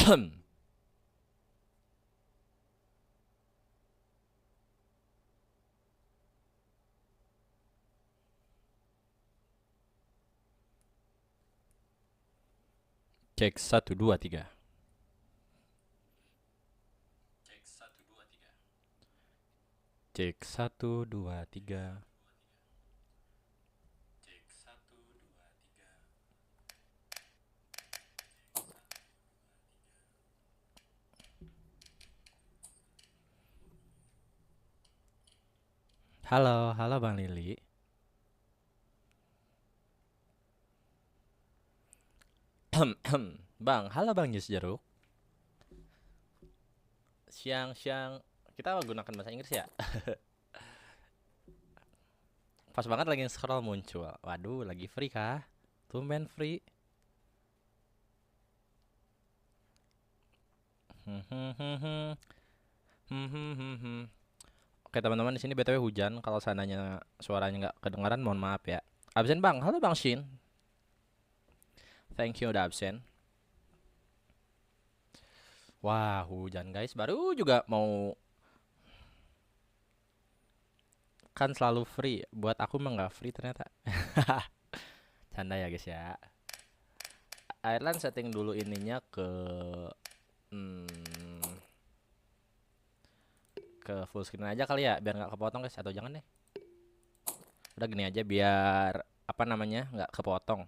Cek 1 2 3. Cek 1 2 3. Halo, halo Bang Lili. Bang, halo Bang Jus Jeruk. Siang-siang kita gunakan bahasa Inggris ya. Pas banget lagi scroll muncul. Waduh, lagi free kah? Tumben free. Oke teman-teman, di sini BTW hujan. Kalau seandainya suaranya nggak kedengaran, mohon maaf ya. Absen Bang, halo Bang Shin. Thank you udah absen. Wah, hujan guys. Baru juga mau, kan selalu free. Buat aku mah nggak free ternyata. Canda ya guys ya. Ireland setting dulu ininya ke full screen aja kali ya, biar nggak kepotong guys. Atau jangan deh, udah gini aja biar apa namanya nggak kepotong.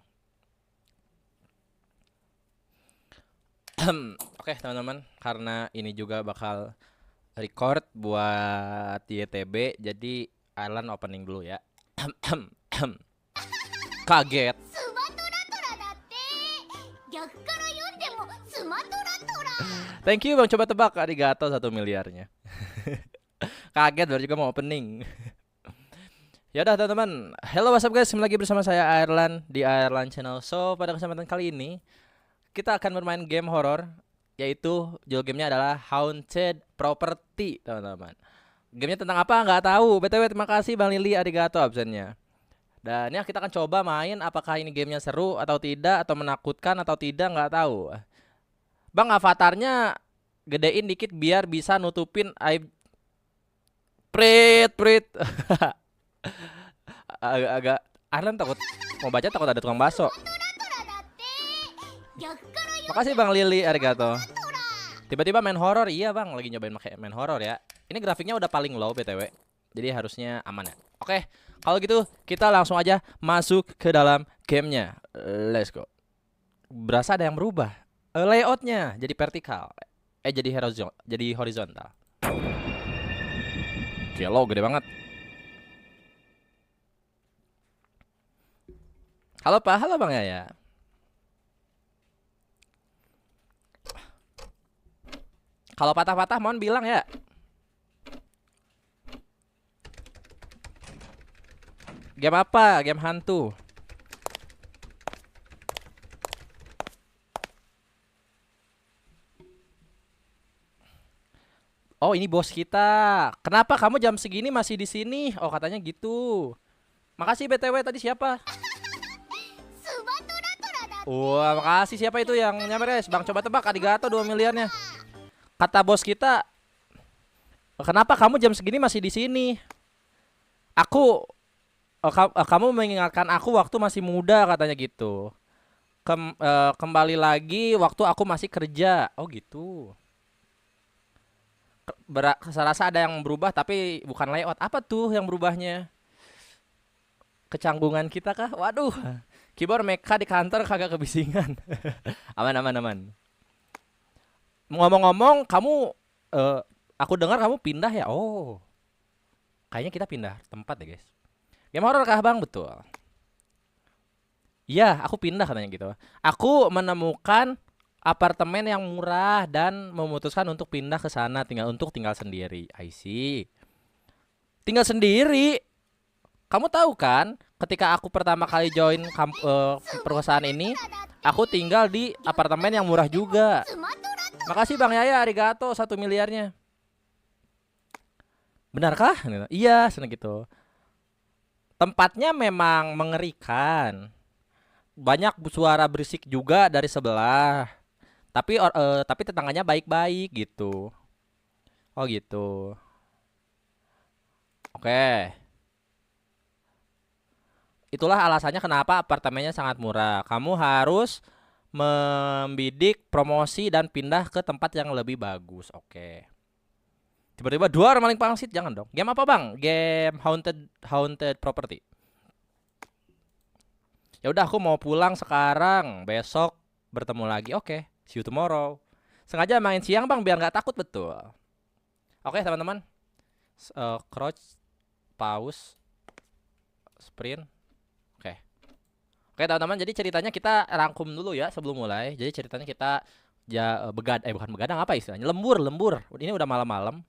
Oke teman-teman, karena ini juga bakal record buat YTB, jadi Ireland opening dulu ya. Kaget. Thank you Bang, coba tebak arigato 1 miliarnya. Kaget baru juga mau opening. Ya udah teman-teman, hello what's up guys, kembali lagi bersama saya Ireland di Ireland Channel. So pada kesempatan kali ini kita akan bermain game horror, yaitu judul gamenya adalah Haunted Property teman-teman. Gamenya tentang apa nggak tahu. BTW terima kasih Bang Lili, arigato absennya. Dan ya kita akan coba main, apakah ini gamenya seru atau tidak, atau menakutkan atau tidak, nggak tahu. Bang, avatarnya gedein dikit biar bisa nutupin aib. Prit agak Arlan takut mau baca, takut ada tukang bakso. Makasih Bang Lili, arigato. Tiba-tiba main horor, iya Bang, lagi nyobain main horor ya. Ini grafiknya udah paling low BTW, jadi harusnya aman ya. Oke, kalau gitu kita langsung aja masuk ke dalam gamenya. Let's go. Berasa ada yang berubah. Layoutnya jadi vertikal, jadi horizontal. Gelo gede banget. Halo Pak, halo Bang Yaya. Kalau patah-patah mohon bilang ya. Game apa? Game hantu. Oh, ini bos kita. Kenapa kamu jam segini masih di sini? Oh, katanya gitu. Makasih BTW, tadi siapa? Wah, makasih. Siapa itu yang nyamper guys? Bang, coba tebak, arigato 2 miliarnya. Kata bos kita, kenapa kamu jam segini masih di sini? Kamu mengingatkan aku waktu masih muda, katanya gitu. Kembali lagi waktu aku masih kerja. Oh gitu. Serasa ada yang berubah tapi bukan layout. Apa tuh yang berubahnya? Kecanggungan kita kah? Waduh. Keyboard mecha di kantor kagak kebisingan. Aman. Ngomong-ngomong, kamu aku dengar kamu pindah ya? Oh. Kayaknya kita pindah tempat deh, guys. Game horror kah, Bang? Betul. Iya, aku pindah katanya gitu. Aku menemukan apartemen yang murah dan memutuskan untuk pindah ke sana, tinggal sendiri. I see. Tinggal sendiri. Kamu tahu kan, ketika aku pertama kali join perusahaan ini, aku tinggal di apartemen yang murah juga. Makasih Bang Yaya, arigato 1 miliarnya. Benarkah? Iya, seneng gitu. Tempatnya memang mengerikan. Banyak suara berisik juga dari sebelah. Tapi tetangganya baik-baik gitu. Oh gitu. Oke. Itulah alasannya kenapa apartemennya sangat murah. Kamu harus membidik promosi dan pindah ke tempat yang lebih bagus. Oke. Tiba-tiba dua orang maling pangsit, jangan dong. Game apa bang? Game haunted property. Ya udah, aku mau pulang sekarang. Besok bertemu lagi. Oke, see you tomorrow. Sengaja main siang bang biar nggak takut betul. Oke teman-teman. Crouch, pause, sprint. Oke teman-teman, jadi ceritanya kita rangkum dulu ya sebelum mulai. Jadi ceritanya kita bukan begadang, apa istilahnya? Lembur. Ini udah malam-malam.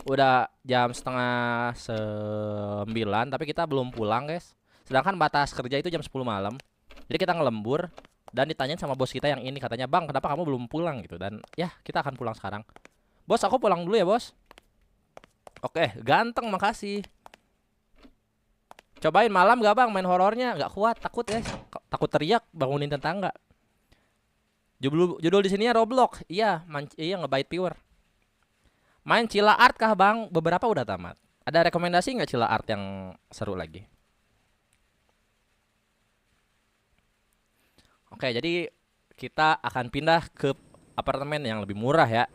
Udah jam 8:30 tapi kita belum pulang, guys. Sedangkan batas kerja itu jam 10 malam. Jadi kita ngelembur dan ditanyain sama bos kita yang ini, katanya, "Bang, kenapa kamu belum pulang?" gitu. Dan ya, kita akan pulang sekarang. "Bos, aku pulang dulu ya, Bos." Oke, ganteng, makasih. Cobain malam gak bang main horornya? Gak kuat, takut guys. Takut teriak, bangunin tetangga. Judul di sini ya Roblox. Iya, iya ngebyte pure. Main Cila Art kah bang? Beberapa udah tamat. Ada rekomendasi nggak Cila Art yang seru lagi? Oke, jadi kita akan pindah ke apartemen yang lebih murah ya.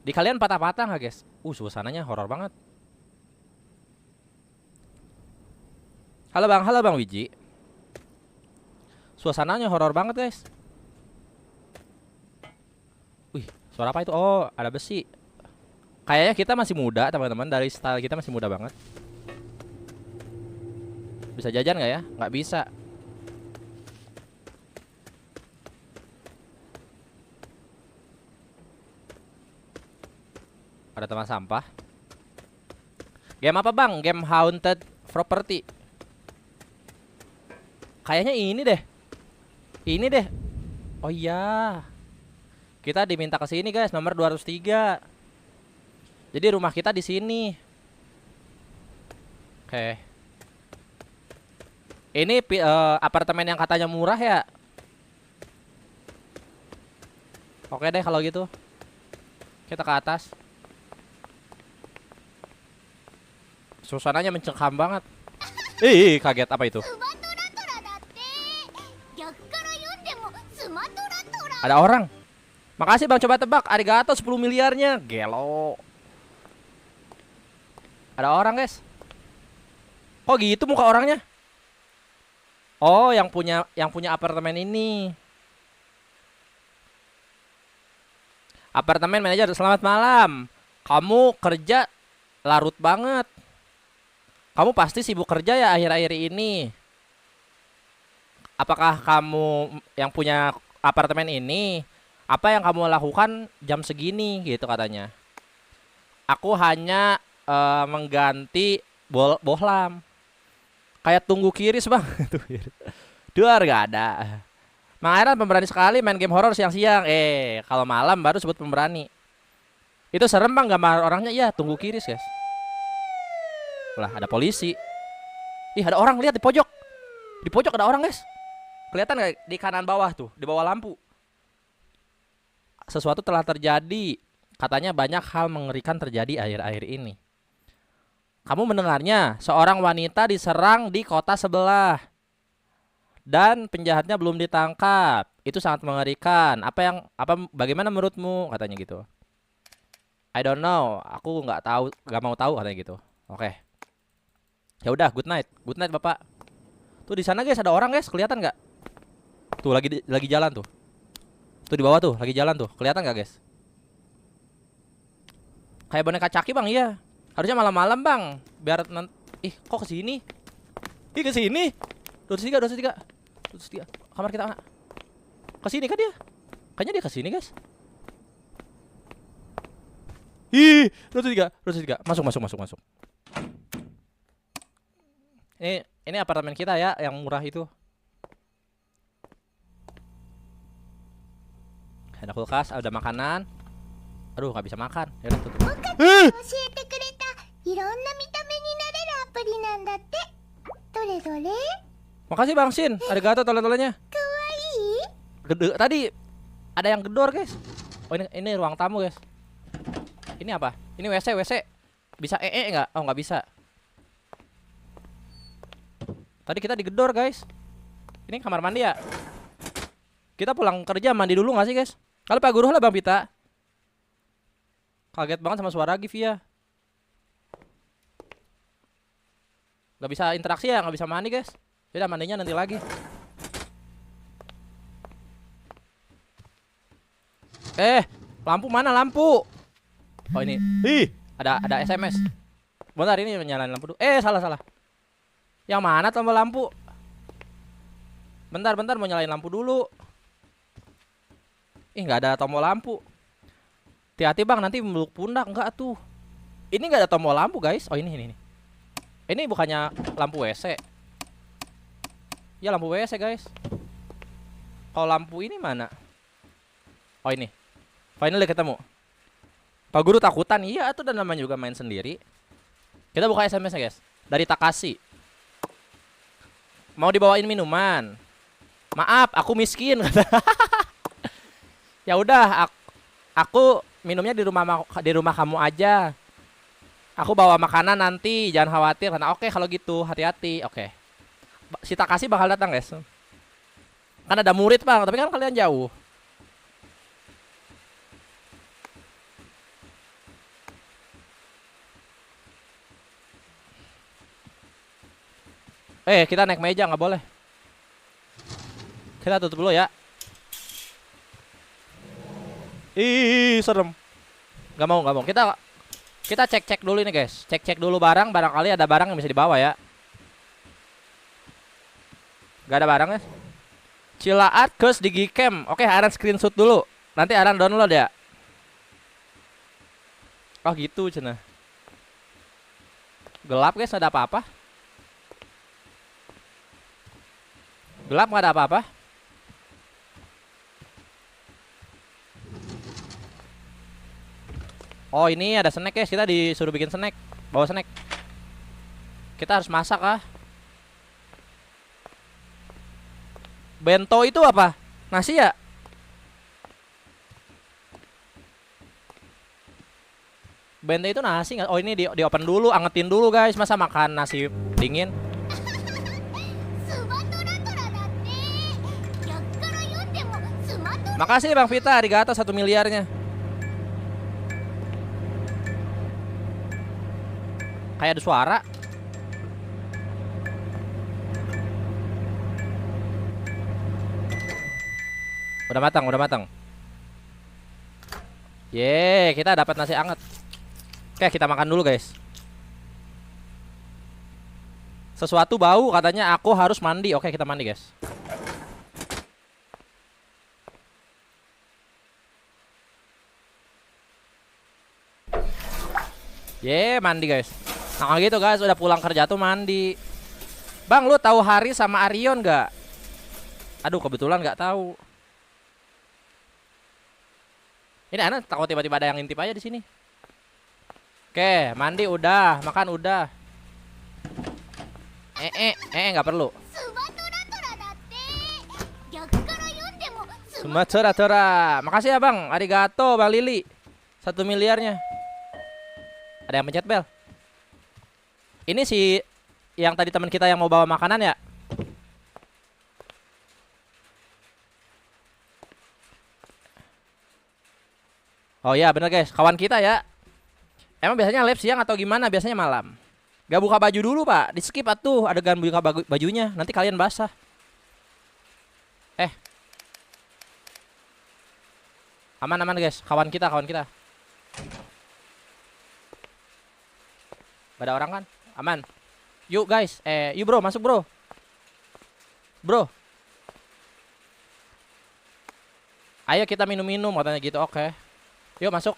Di kalian patah-patah nggak guys? Suasananya horor banget. Halo bang Wiji. Suasananya horor banget guys. Wih, suara apa itu? Oh, ada besi. Kayaknya kita masih muda teman-teman. Dari style kita masih muda banget. Bisa jajan nggak ya? Nggak bisa. Ada teman sampah. Game apa bang? Game haunted property. Kayaknya ini deh. Ini deh. Oh iya. Kita diminta ke sini guys, nomor 203. Jadi rumah kita di sini. Oke. Ini apartemen yang katanya murah ya. Oke deh kalau gitu. Kita ke atas. Suasananya mencekam banget. Kaget, apa itu? Ada orang. Makasih bang, coba tebak. Arigato 10 miliarnya. Gelo. Ada orang guys. Kok gitu muka orangnya? Oh, yang punya apartemen ini. Apartemen manajer, selamat malam. Kamu kerja larut banget. Kamu pasti sibuk kerja ya akhir-akhir ini. Apakah kamu yang punya apartemen ini? Apa yang kamu lakukan jam segini gitu katanya. Aku hanya mengganti bohlam. Kayak tunggu kiris bang. Duar gak ada. Mang Airan pemberani sekali main game horor siang-siang. Kalau malam baru sebut pemberani. Itu serem bang gambar orangnya. Iya, tunggu kiris guys. Lah ada polisi. Ih, ada orang, lihat di pojok. Di pojok ada orang guys. Kelihatan gak di kanan bawah tuh, di bawah lampu. Sesuatu telah terjadi. Katanya banyak hal mengerikan terjadi akhir-akhir ini. Kamu mendengarnya, seorang wanita diserang di kota sebelah. Dan penjahatnya belum ditangkap. Itu sangat mengerikan. Bagaimana menurutmu? Katanya gitu. I don't know. Aku nggak tahu, nggak mau tahu katanya gitu. Oke. Ya udah, good night. Good night, Bapak. Tuh di sana guys ada orang guys, kelihatan nggak? Tuh lagi jalan tuh. Tuh di bawah tuh, lagi jalan tuh. Kelihatan nggak guys? Kayak boneka Caki bang, iya. Harusnya malam-malam bang, biar kok kesini? Kesini? 203. Kamar kita anak. Kesini kan dia? Kayaknya dia kesini guys. 203. Masuk. Ini apartemen kita ya, yang murah itu. Ada kulkas, ada makanan. Aduh, nggak bisa makan. Ya udah tutup. Makasih Bang Sin, arigato tole-tolenya. Tadi ada yang gedor, guys. Oh, ini ruang tamu, guys. Ini apa? Ini WC, WC. Bisa nggak? Oh, nggak bisa. Tadi kita digedor, guys. Ini kamar mandi ya? Kita pulang kerja mandi dulu nggak sih, guys? Kalau Pak Guru lah, Bang Pita. Kaget banget sama suara Givia. Nggak bisa interaksi ya, nggak bisa mandi, guys. Yaudah, mandinya nanti lagi. Lampu mana lampu? Oh ini. Ih, ada SMS. Bentar, ini nyalain lampu dulu. Salah. Yang mana tombol lampu? Bentar mau nyalain lampu dulu. Nggak ada tombol lampu. Hati-hati Bang, nanti meluk pundak enggak tuh. Ini nggak ada tombol lampu, guys. Oh ini. Ini bukannya lampu WC. Ya lampu WC, guys. Kalau lampu ini mana? Oh ini. Finally ketemu. Pak Guru takutan. Iya, itu dan namanya juga main sendiri. Kita buka SMS-nya, guys. Dari Takashi. Mau dibawain minuman. Maaf, aku miskin. Ya udah, aku minumnya di rumah kamu aja. Aku bawa makanan nanti, jangan khawatir. Karena oke kalau gitu, hati-hati. Oke. Si Takashi bakal datang, guys. Kan ada murid, Bang, tapi kan kalian jauh. Kita naik meja nggak boleh. Kita tutup dulu ya. Ih, serem. Gak mau. Kita cek dulu ini, guys. Cek dulu barangkali ada barang yang bisa dibawa ya. Gak ada barang ya. Cilaat Curse Digicam. Oke, Aran screenshot dulu. Nanti Aran download ya. Oh gitu cina. Gelap, guys, ada apa-apa? Gelap nggak ada apa-apa. Oh ini ada snack, guys. Kita disuruh bikin snack. Bawa snack. Kita harus masak ah. Bento itu apa? Nasi ya? Bento itu nasi nggak? Oh ini di open dulu, angetin dulu, guys. Masa makan nasi dingin? Makasih Bang Vita, arigato 1 miliarnya. Kayak ada suara. Udah matang. Yeay, kita dapat nasi anget. Oke, kita makan dulu, guys. Sesuatu bau, katanya aku harus mandi. Oke, kita mandi, guys. Mandi, guys. Nah gitu, guys, udah pulang kerja tuh mandi. Bang, lu tahu Hari sama Arion nggak? Aduh, kebetulan nggak tahu. Ini anak takut tiba-tiba ada yang ngintip aja di sini. Oke, mandi udah, makan udah. Nggak perlu. Sumatera. Makasih ya Bang, arigato Bang Lili. 1 miliarnya. Ada yang pencet bel. Ini si yang tadi teman kita yang mau bawa makanan ya. Oh ya bener guys, kawan kita ya. Emang biasanya live siang atau gimana? Biasanya malam. Gak buka baju dulu pak, di skip atuh adegan buka bajunya. Nanti kalian basah. Aman guys, kawan kita. Gak ada orang kan? Aman. Yuk guys, yuk bro, masuk bro. Bro. Ayo kita minum-minum katanya gitu, oke. Yuk masuk.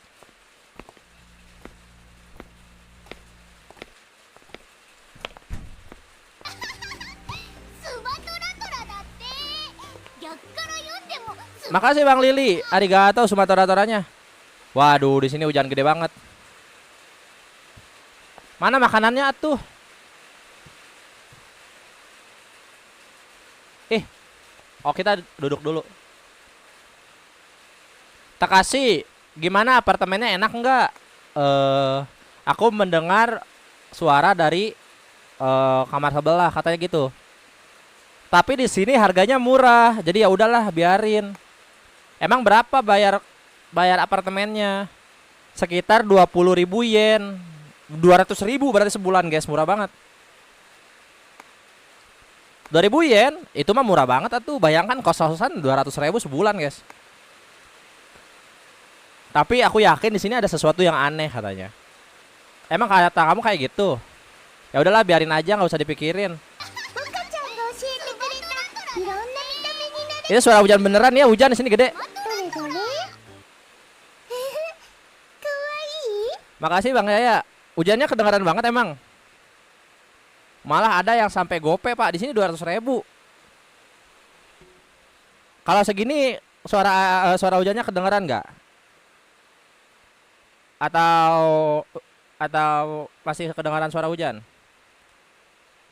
Makasih Bang Lili, arigato Sumatera-toranya. Waduh, di sini hujan gede banget. Mana makanannya atuh? Oh kita duduk dulu. Takashi, gimana apartemennya, enak nggak? Aku mendengar suara dari kamar sebelah katanya gitu. Tapi di sini harganya murah, jadi ya udahlah biarin. Emang berapa bayar bayar apartemennya? Sekitar 20.000 yen. 200.000 berarti sebulan guys, murah banget. 2000 yen itu mah murah banget atuh. Bayangkan kos-kosan 200.000 sebulan guys. Tapi aku yakin di sini ada sesuatu yang aneh katanya. Emang kata kamu kayak gitu? Ya udahlah biarin aja, nggak usah dipikirin. Ini suara hujan beneran ya, hujan di sini gede. Makasih Bang Yaya. Hujannya kedengaran banget emang. Malah ada yang sampai gope Pak. Di sini 200.000. Kalau segini suara hujannya kedengaran nggak? Atau masih kedengaran suara hujan?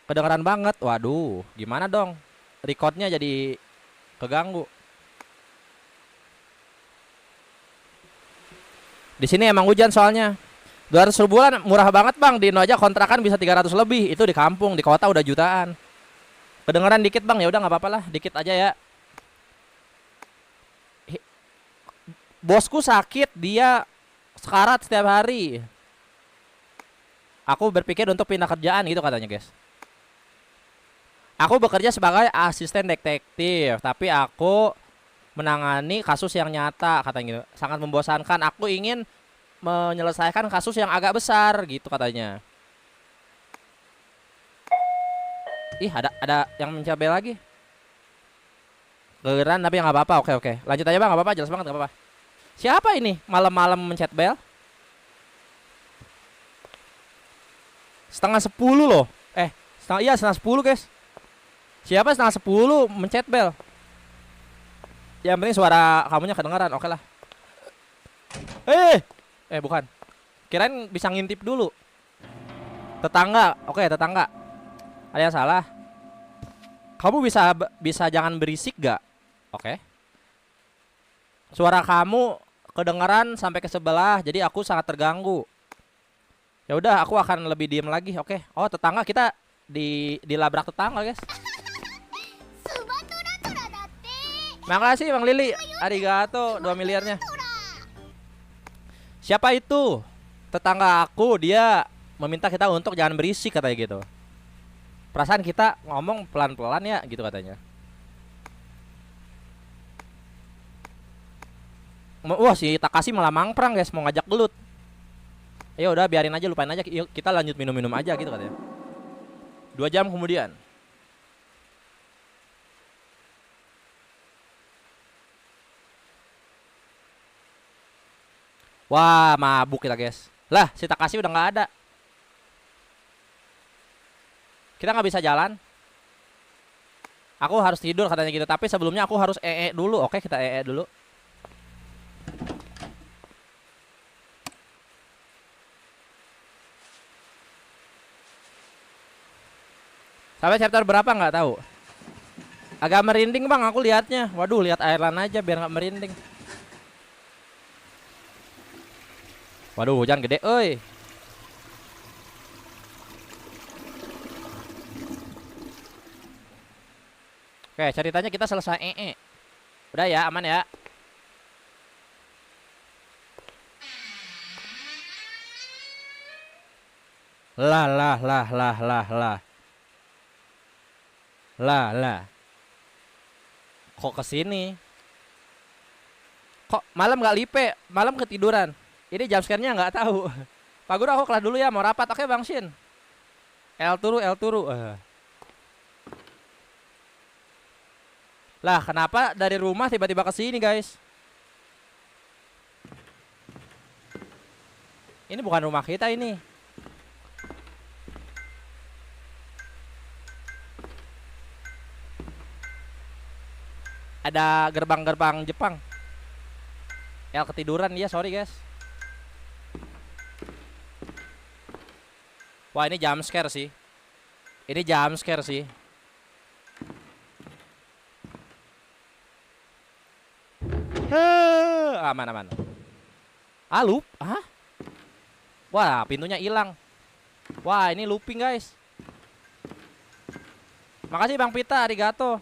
Kedengaran banget. Waduh, gimana dong? Recordnya jadi keganggu. Di sini emang hujan soalnya. 200 ribuan murah banget Bang. Di Indo aja kontrakan bisa 300 lebih. Itu di kampung, di kota udah jutaan. Kedengeran dikit Bang, ya udah nggak apa-apa lah, dikit aja ya. Bosku sakit, dia sekarat setiap hari. Aku berpikir untuk pindah kerjaan gitu katanya guys. Aku bekerja sebagai asisten detektif, tapi aku menangani kasus yang nyata katanya gitu. Sangat membosankan. Aku ingin menyelesaikan kasus yang agak besar gitu katanya. Ih, ada yang mencabai lagi. Gegeran tapi nggak apa-apa. Oke. Lanjut aja Bang, nggak apa-apa, jelas banget nggak apa-apa. Siapa ini malam-malam mencet bel? Setengah 10 loh. Setengah 10 guys. Siapa setengah 10 mencet bel? Yang penting suara kamunya kedengaran, oke lah. Bukan. Kirain bisa ngintip dulu. Tetangga, oke tetangga. Ada yang salah. Kamu bisa jangan berisik gak? Oke. Suara kamu kedengaran sampai ke sebelah, jadi aku sangat terganggu. Ya udah, aku akan lebih diem lagi. Oke. Oh, tetangga kita dilabrak tetangga, guys. Makasih Bang Lili. Arigato 2 miliarnya. Siapa itu? Tetangga aku, dia meminta kita untuk jangan berisik katanya gitu. Perasaan kita ngomong pelan-pelan ya gitu katanya. Wah, si Takashi malah mangprang guys, mau ngajak gelut. Ya udah biarin aja, lupain aja. Yuk, kita lanjut minum-minum aja gitu katanya. 2 jam kemudian. Wah, mabuk kita guys. Lah, si Takashi udah nggak ada. Kita nggak bisa jalan. Aku harus tidur katanya gitu. Tapi sebelumnya aku harus dulu. Oke, kita dulu. Sampai chapter berapa nggak tahu. Agak merinding Bang, aku lihatnya. Waduh, lihat Airlan aja biar nggak merinding. Waduh, hujan gede, oi. Oke, ceritanya kita selesai Udah ya, aman ya. Lah. Kok kesini? Kok malam nggak lipe? Malam ketiduran. Ini jam sekarangnya nggak tahu. Pak Guru, aku kelas dulu ya, mau rapat. Oke Bang Shin. El turu. Lah, kenapa dari rumah tiba-tiba ke sini, guys? Ini bukan rumah kita ini. Ada gerbang-gerbang Jepang. El ketiduran ya, sorry guys. Wah, ini jump scare sih. aman aman. Ah? Wah, pintunya hilang. Wah, ini looping guys. Makasih Bang Pita, arigato.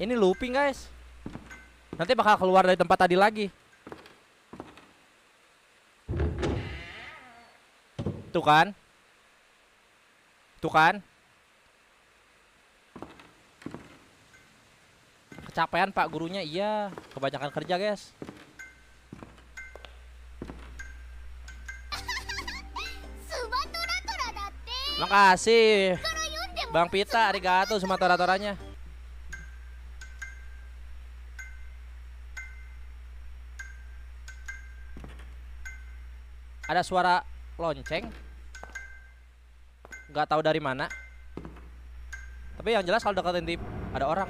Ini looping guys. Nanti bakal keluar dari tempat tadi lagi. Tuh kan? Tuh kan? Kecapean Pak gurunya, iya. Kebanyakan kerja guys. Makasih Bang Pita, arigato sama tora-toranya. Ada suara lonceng. Nggak tahu dari mana. Tapi yang jelas kalau deketin tip ada orang.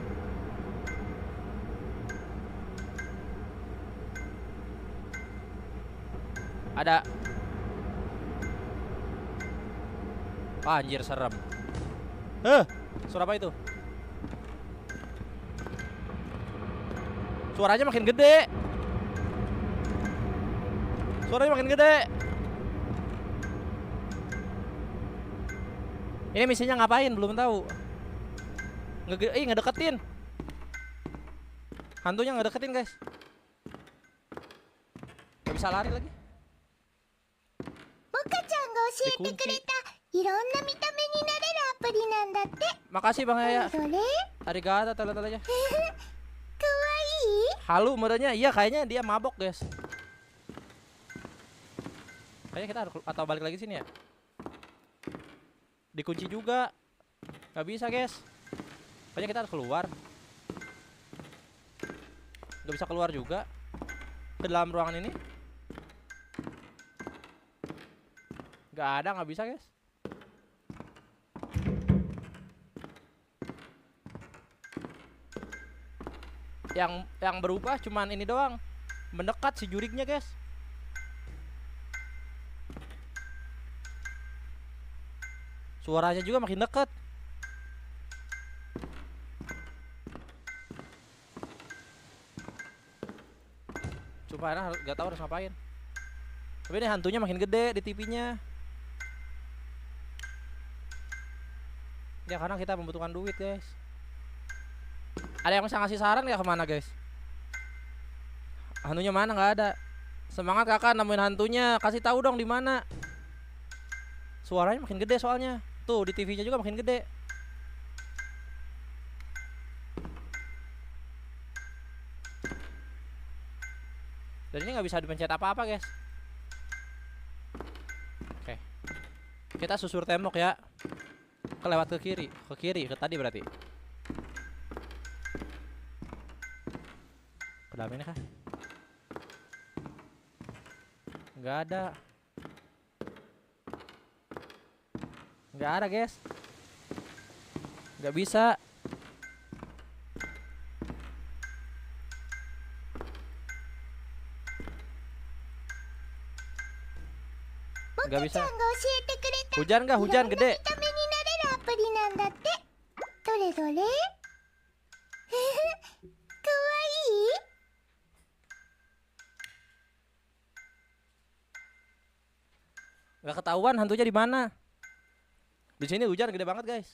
Ada. Wah, anjir serem. Suara apa itu? Suaranya makin gede. Suaranya makin gede. Ini misinya ngapain? Belum tahu. Ngedeketin. Hantunya ngedeketin guys. Gak bisa lari lagi. Dikunci. Makasih Bang Yaya. Arigato tele-telenya. Halu modenya. Iya kayaknya dia mabok guys. Kayaknya kita harus atau balik lagi sini ya. Dikunci juga. Gak bisa guys. Kayaknya kita harus keluar. Gak bisa keluar juga ke dalam ruangan ini. Gak ada, gak bisa guys. Yang berubah cuman ini doang. Mendekat si juriknya guys. Suaranya juga makin dekat. Supaya gak tahu harus ngapain. Tapi ini hantunya makin gede di TV-nya. Ya karena kita membutuhkan duit guys. Ada yang bisa ngasih saran ya kemana guys? Hantunya mana? Nggak ada. Semangat kakak nemuin hantunya. Kasih tahu dong di mana. Suaranya makin gede soalnya. Tuh di TV-nya juga makin gede. Dan ini nggak bisa dipencet apa-apa guys. Oke. Kita susur tembok ya. Kelewat ke kiri. Ke kiri, ke tadi berarti. Ke dalam ini kah? Nggak ada. Nggak ada guys. Nggak bisa. Nggak bisa. Hujan nggak? Hujan gede. Nggak ketahuan hantunya di mana. Di sini hujan gede banget guys.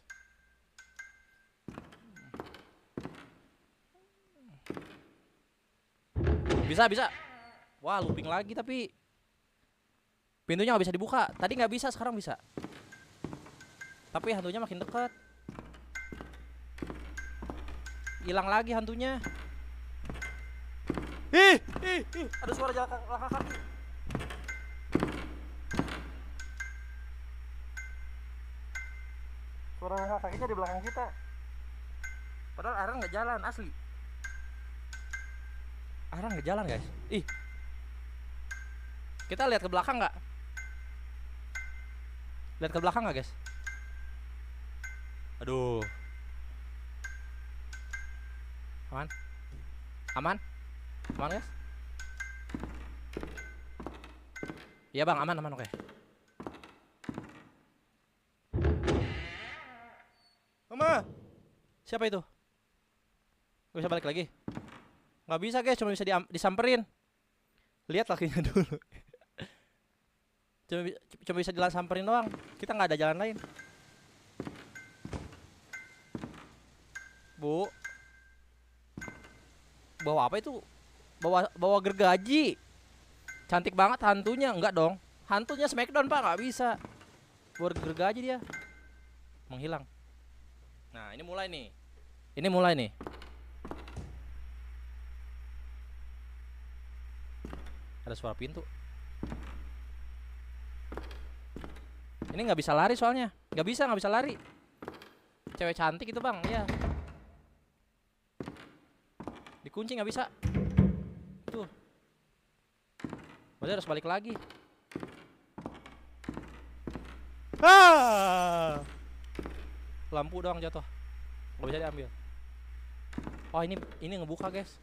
Bisa. Wah, looping lagi tapi pintunya nggak bisa dibuka. Tadi nggak bisa, sekarang bisa. Tapi hantunya makin dekat. Hilang lagi hantunya. Ada suara langkah kaki. Suara langkah kakinya di belakang kita. Padahal Aaron nggak jalan asli. Aaron nggak jalan guys. Kita lihat ke belakang nggak? Lihat ke belakang nggak guys? Aduh. Aman guys? Iya bang, aman oke. Mama, Siapa itu? Gak bisa balik lagi. Nggak bisa guys, cuma bisa disamperin. Lihat lakinya dulu. cuma bisa disamperin doang. Kita nggak ada jalan lain. Bu, bawa apa itu? Bawa gergaji. Cantik banget hantunya. Enggak dong, hantunya Smackdown pak, nggak bisa. Bawa gergaji dia. Menghilang. Nah ini mulai nih. Ada suara pintu. Ini nggak bisa lari soalnya. Nggak bisa lari. Cewek cantik itu bang, ya. Dikunci nggak bisa. Tuh. Berarti harus balik lagi. Lampu doang jatuh. Nggak bisa diambil. Oh ini ngebuka guys.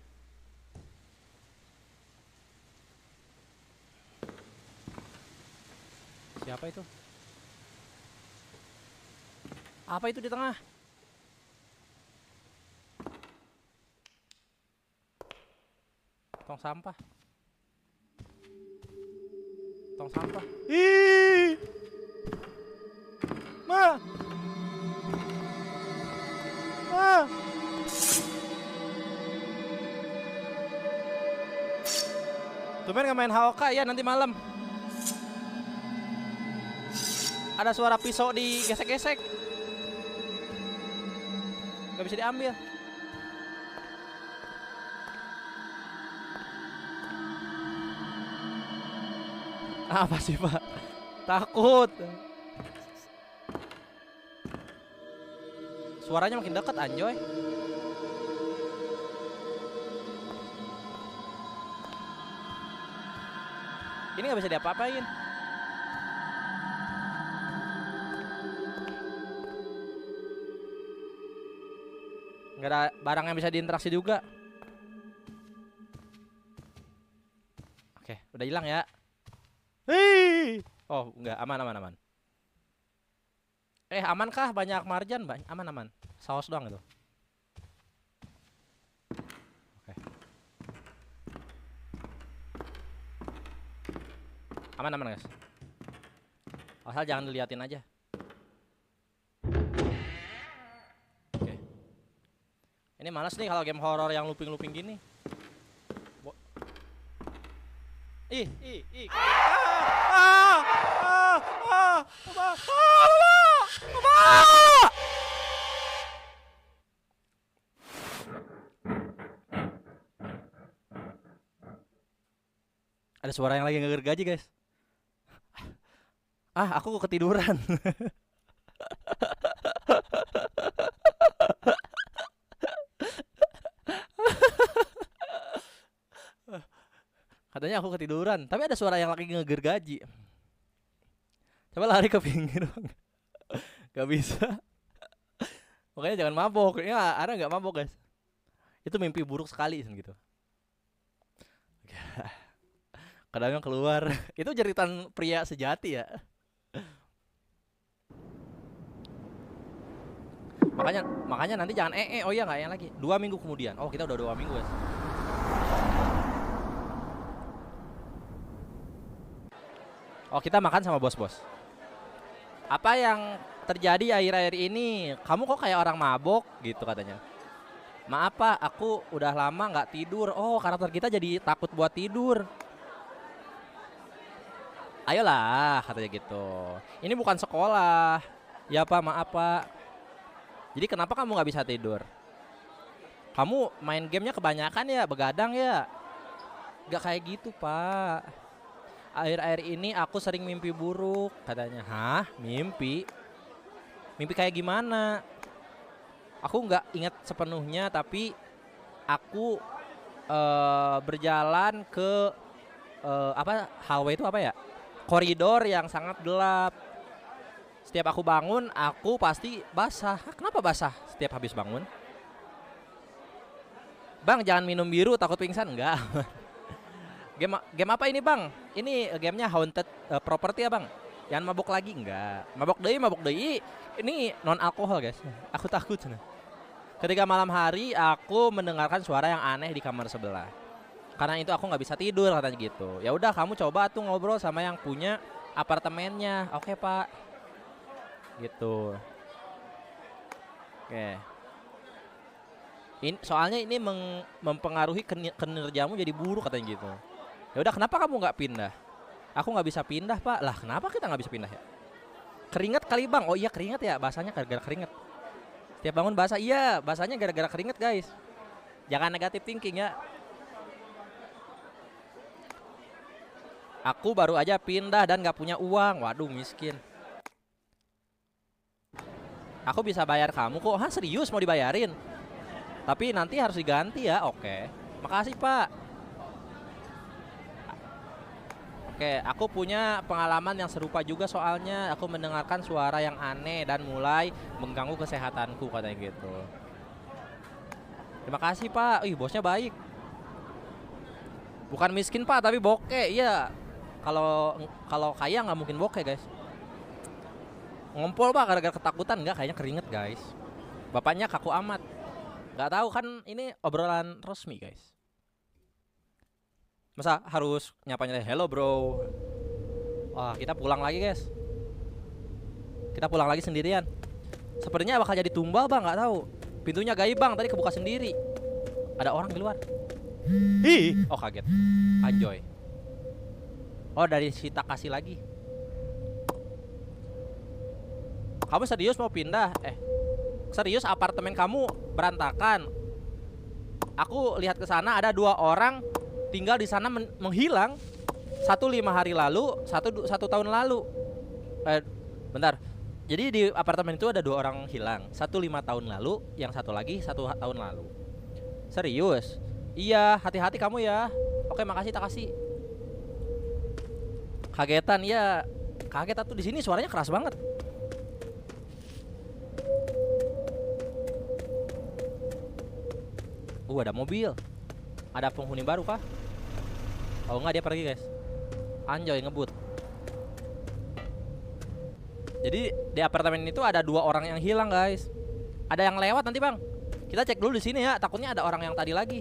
Siapa itu? Apa itu di tengah? Tong sampah. Ih! Ma! Tumben nggak main HOK ya nanti malam. Ada suara pisau digesek-gesek. Gak bisa diambil. Apa sih pak? Takut. Suaranya makin dekat anjoy. Ini gak bisa diapa-apain. Nggak ada barang yang bisa diinteraksi juga. Oke, udah hilang ya. Hei. Oh, enggak, aman. Amankah banyak marjan? Aman. Saus doang itu. Oke. Aman guys. Asal jangan diliatin aja. Ini males nih kalau game horor yang looping gini. Ada suara yang lagi ngegergaji guys. Aku ketiduran. Katanya aku ketiduran, tapi ada suara yang lagi ngegergaji. Coba lari ke pinggir bang. Gak bisa. Makanya jangan mabok. Ya, ada nggak mabok guys. Itu mimpi buruk sekali gitu. Kadang keluar. Itu jeritan pria sejati ya. Makanya nanti jangan oh iya nggak yang lagi. 2 minggu kemudian. Oh kita udah 2 minggu guys. Oh kita makan sama bos-bos. Apa yang terjadi akhir-akhir ini? Kamu kok kayak orang mabok gitu katanya. Maaf pak, aku udah lama nggak tidur. Oh karakter kita jadi takut buat tidur. Ayolah katanya gitu. Ini bukan sekolah. Ya pak, maaf pak. Jadi kenapa kamu nggak bisa tidur? Kamu main gamenya kebanyakan ya, begadang ya. Gak kayak gitu pak. Akhir-akhir ini aku sering mimpi buruk katanya. Hah? Mimpi? Mimpi kayak gimana? Aku nggak ingat sepenuhnya, tapi aku berjalan ke hallway itu apa ya? Koridor yang sangat gelap. Setiap aku bangun, aku pasti basah. Kenapa basah setiap habis bangun? Bang, jangan minum biru, takut pingsan. Enggak. Game apa ini bang? Ini gamenya Haunted Property ya bang? Jangan mabok lagi. Enggak. Mabok deui. Ini non alkohol guys. Aku takut. Ketika malam hari aku mendengarkan suara yang aneh di kamar sebelah. Karena itu aku nggak bisa tidur katanya gitu. Ya udah kamu coba tuh ngobrol sama yang punya apartemennya. Oke pak. Gitu. Oke. Ini soalnya ini mempengaruhi kinerjamu jadi buruk katanya gitu. Ya udah kenapa kamu nggak pindah? Aku nggak bisa pindah pak. Lah kenapa kita nggak bisa pindah ya? Keringat kali bang. Oh iya keringat ya. Bahasanya gara-gara keringat. Tiap bangun basah. Iya bahasanya gara-gara keringat guys. Jangan negatif thinking ya. Aku baru aja pindah dan nggak punya uang. Waduh miskin. Aku bisa bayar kamu kok. Hah serius mau dibayarin? Tapi nanti harus diganti ya. Oke. Makasih pak. Oke, aku punya pengalaman yang serupa juga soalnya aku mendengarkan suara yang aneh dan mulai mengganggu kesehatanku katanya gitu. Terima kasih pak. Ih bosnya baik. Bukan miskin pak tapi bokeh. Iya. Kalau kaya nggak mungkin bokeh guys. Ngompol pak gara-gara ketakutan nggak kayaknya keringet guys. Bapaknya kaku amat. Nggak tahu kan ini obrolan resmi guys. Masa harus nyapanya hello bro. Wah kita pulang lagi guys. Kita pulang lagi sendirian. Sepertinya bakal jadi tumbal bang nggak tahu. Pintunya gaib bang tadi kebuka sendiri. Ada orang di luar. Ih. Oh kaget. Anjoy. Oh dari si Takashi lagi. Kamu serius mau pindah? Serius apartemen kamu berantakan. Aku lihat ke sana ada 2 orang tinggal di sana menghilang. 1 5 hari lalu, satu tahun lalu. Bentar. Jadi di apartemen itu ada 2 orang hilang. 1 5 tahun lalu, yang satu lagi 1 tahun lalu. Serius? Iya, hati-hati kamu ya. Oke, makasih Takashi. Kagetan ya. Kaget tuh di sini suaranya keras banget. Ada mobil. Ada penghuni baru kah? Oh enggak dia pergi guys. Anjoy ngebut. Jadi di apartemen itu ada 2 orang yang hilang guys. Ada yang lewat nanti bang. Kita cek dulu di sini ya. Takutnya ada orang yang tadi lagi.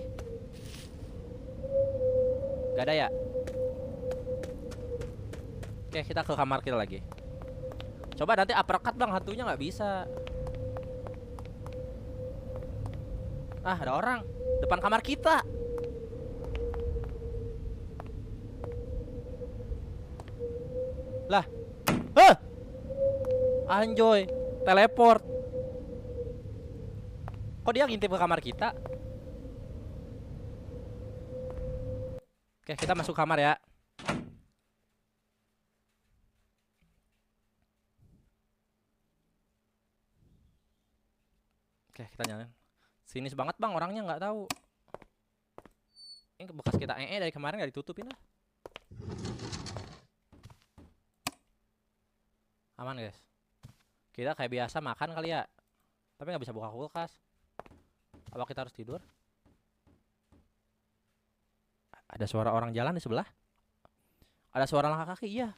Gak ada ya. Oke kita ke kamar kita lagi. Coba nanti uppercut bang. Hantunya nggak bisa. Ah ada orang depan kamar kita. Lah. Anjoy, teleport. Kok dia ngintip ke kamar kita? Oke, kita masuk kamar ya. Oke, kita nyalain. Sinis banget bang, orangnya nggak tahu. Ini bekas kita dari kemarin nggak ditutupin lah. Aman guys. Kita kayak biasa makan kali ya. Tapi nggak bisa buka kulkas. Apa kita harus tidur? Ada suara orang jalan di sebelah. Ada suara langkah kaki, iya.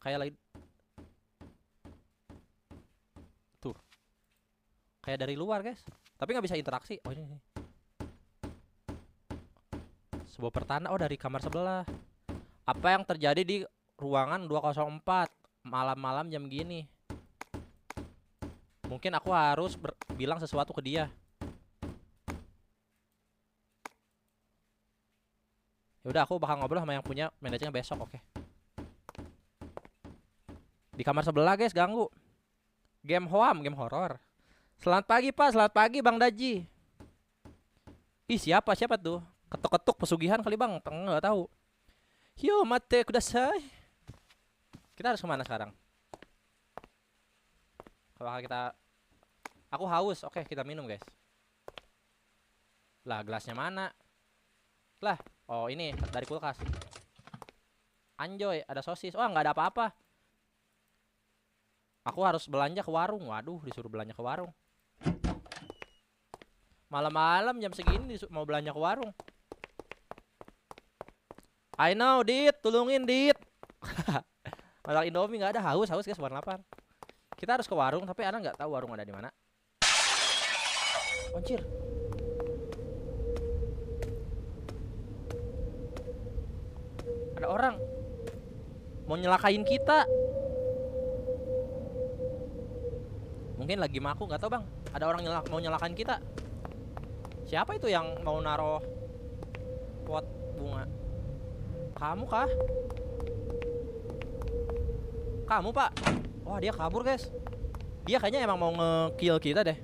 Kayak lagi. Tuh. Kayak dari luar guys. Tapi nggak bisa interaksi. Oh ini. Sebuah pertanda. Oh dari kamar sebelah. Apa yang terjadi di ruangan 204 malam-malam jam gini? Mungkin aku harus bilang sesuatu ke dia. Ya udah aku bakal ngobrol sama yang punya manajernya besok, oke. Di kamar sebelah guys, ganggu. Game hoam, game horor. Selamat pagi Pak, selamat pagi Bang Daji. Ih siapa tuh? Ketuk-ketuk pesugihan kali bang, nggak tahu. Yo mate kudasai. Kita harus kemana sekarang? Kalau kita, aku haus, oke kita minum guys. Lah gelasnya mana? Lah, oh ini dari kulkas. Anjoy, ada sosis. Oh nggak ada apa-apa. Aku harus belanja ke warung. Waduh, disuruh belanja ke warung. Malam-malam jam segini mau belanja ke warung. I know, Dit, tolongin Dit. Masak Indomie nggak ada, haus guys, bukan lapar. Kita harus ke warung, tapi Ana nggak tahu warung ada di mana. Anjir. Ada orang mau nyelakain kita. Mungkin lagi maku, nggak tahu bang. Ada orang mau nyelakain kita. Siapa itu yang mau naruh pot bunga? Kamu kah? Kamu pak? Wah dia kabur guys. Dia kayaknya emang mau nge-kill kita deh.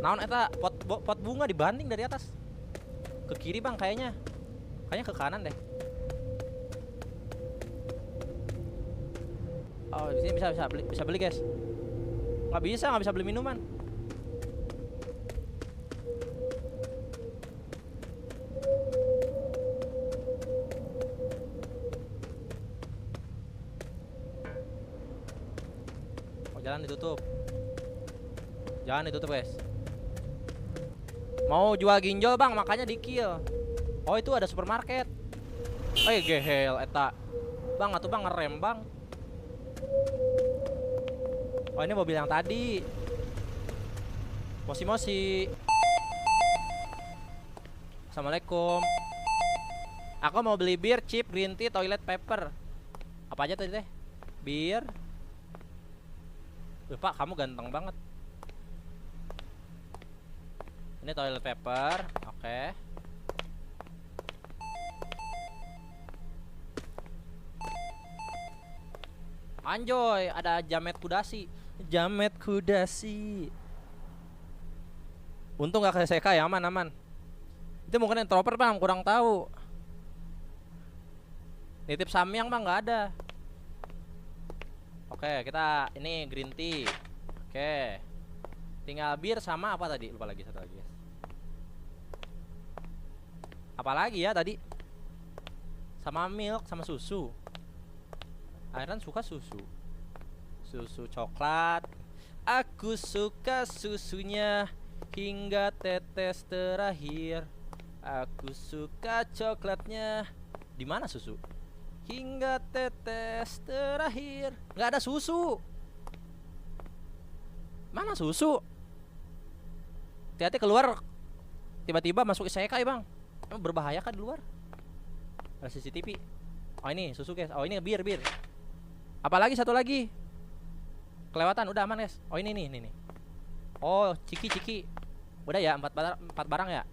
Naon eta pot bunga dibanting dari atas ke kiri bang kayaknya. Kayaknya ke kanan deh. Oh di sini bisa beli guys. Nggak bisa beli minuman. Oh jalan ditutup. Jangan ditutup guys. Mau jual ginjal bang, makanya di kill. Oh itu ada supermarket. Gehel eta. Bang atuh bang ngerem bang. Oh ini mobil yang tadi. Mosi. Assalamualaikum. Aku mau beli bir, chip, green tea, toilet paper. Apa aja tadi teh? Bir. Pak kamu ganteng banget. Ini toilet paper, oke. Anjoy, ada jamet kudasi. Jamet kudasi. Untung gak ke SK ya, aman. Itu mungkin introvert bang, kurang tahu. Nitip samyang bang, nggak ada. Oke, kita ini green tea. Oke. Tinggal bir sama apa tadi? Lupa lagi satu lagi. Apalagi ya tadi? Sama milk, sama susu. Airan suka susu. Susu coklat. Aku suka susunya hingga tetes terakhir. Aku suka coklatnya. Di mana susu? Hingga tetes terakhir. Nggak ada susu. Mana susu? Hati-hati keluar. Tiba-tiba masuk isekai bang. Emang berbahaya kan di luar? Ada CCTV. Oh ini susu guys. Oh ini bir. Apalagi satu lagi. Kelewatan udah aman guys. Oh ini nih. Oh ciki. Udah ya 4 barang ya.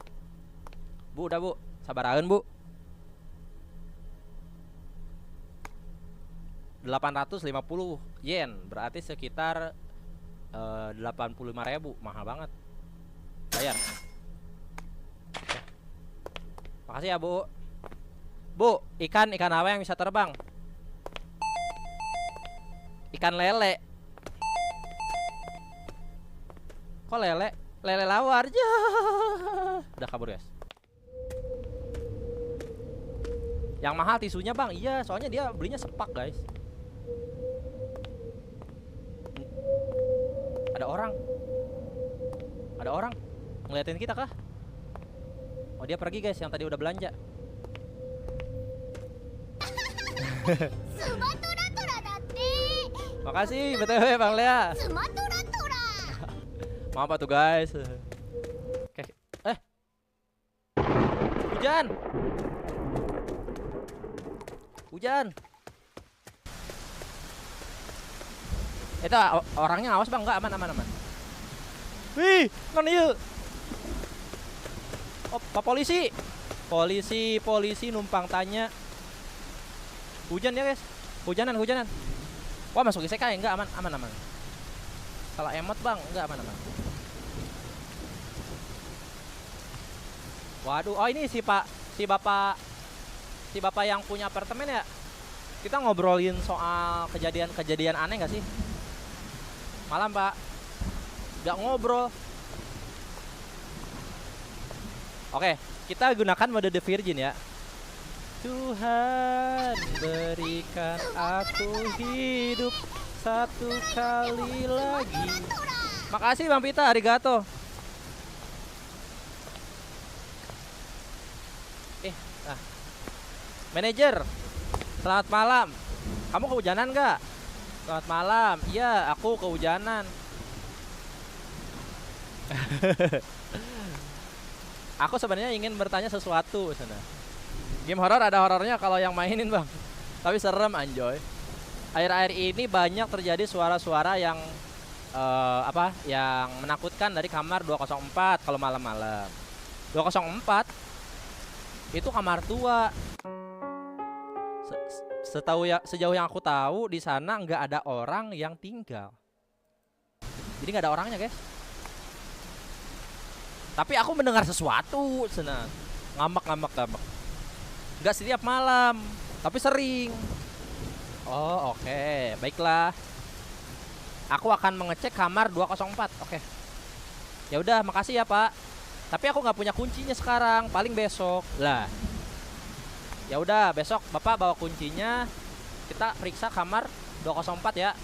Bu udah bu. Sabaraeun bu. 850 yen. Berarti sekitar 85.000. Mahal banget. Bayar. Makasih ya bu. Bu, ikan apa yang bisa terbang? Ikan lele. Kok lele? Lele lawar. Ya. Udah kabur guys. Yang mahal tisunya bang. Iya, soalnya dia belinya sepak guys. Ada orang ngeliatin kita kah? Oh dia pergi guys, yang tadi udah belanja. Makasih BTW Bang Lea. Maaf tuh guys. Oke. Hujan. Itu orangnya awas bang, enggak aman. Wih, non ieu. Oh, Pak polisi. Polisi numpang tanya. Hujan ya, guys. Hujanan. Wah, masuk isekai enggak aman. Salah emot, Bang. Enggak aman. Waduh, oh ini si bapak yang punya apartemen ya. Kita ngobrolin soal kejadian aneh gak sih? Malam, Pak. Gak ngobrol. Oke, kita gunakan mode The Virgin ya. Tuhan berikan aku hidup satu kali lagi. Makasih Bang Pita, arigato. Manajer, selamat malam. Kamu kehujanan gak? Selamat malam. Iya, aku kehujanan. Aku sebenarnya ingin bertanya sesuatu sana. Game horor ada horornya kalau yang mainin bang. Tapi serem anjoy. Akhir-akhir ini banyak terjadi suara-suara yang yang menakutkan dari kamar 204 kalau malam-malam. 204 itu kamar tua. Sejauh yang aku tahu di sana nggak ada orang yang tinggal. Jadi nggak ada orangnya guys. Tapi aku mendengar sesuatu sana. Ngamak. Nggak setiap malam, tapi sering. Oh oke, baiklah. Aku akan mengecek kamar 204. Oke. Ya udah, makasih ya Pak. Tapi aku nggak punya kuncinya sekarang, paling besok. Lah. Ya udah, besok Bapak bawa kuncinya. Kita periksa kamar 204 ya.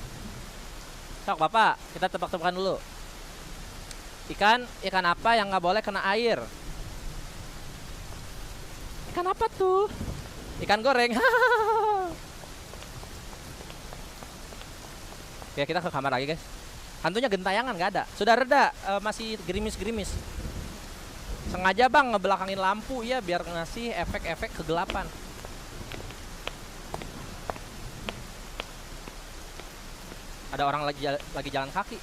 Sok Bapak, kita tebak-tebakan dulu. Ikan apa yang nggak boleh kena air? Ikan apa tuh? Ikan goreng. Oke, kita ke kamar lagi guys. Hantunya gentayangan nggak ada. Sudah reda, masih gerimis-gerimis. Sengaja bang ngebelakangin lampu ya biar ngasih efek-efek kegelapan. Ada orang lagi jalan kaki.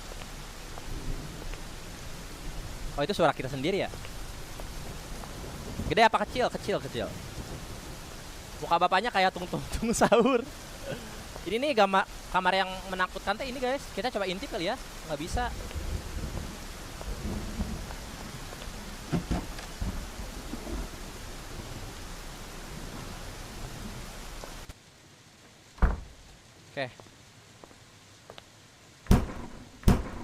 Oh itu suara kita sendiri ya? Gede apa kecil? Kecil. Muka bapaknya kayak tung sahur. Ini nih kamar yang menakutkan teh ini guys. Kita coba intip kali ya. Nggak bisa. Oke.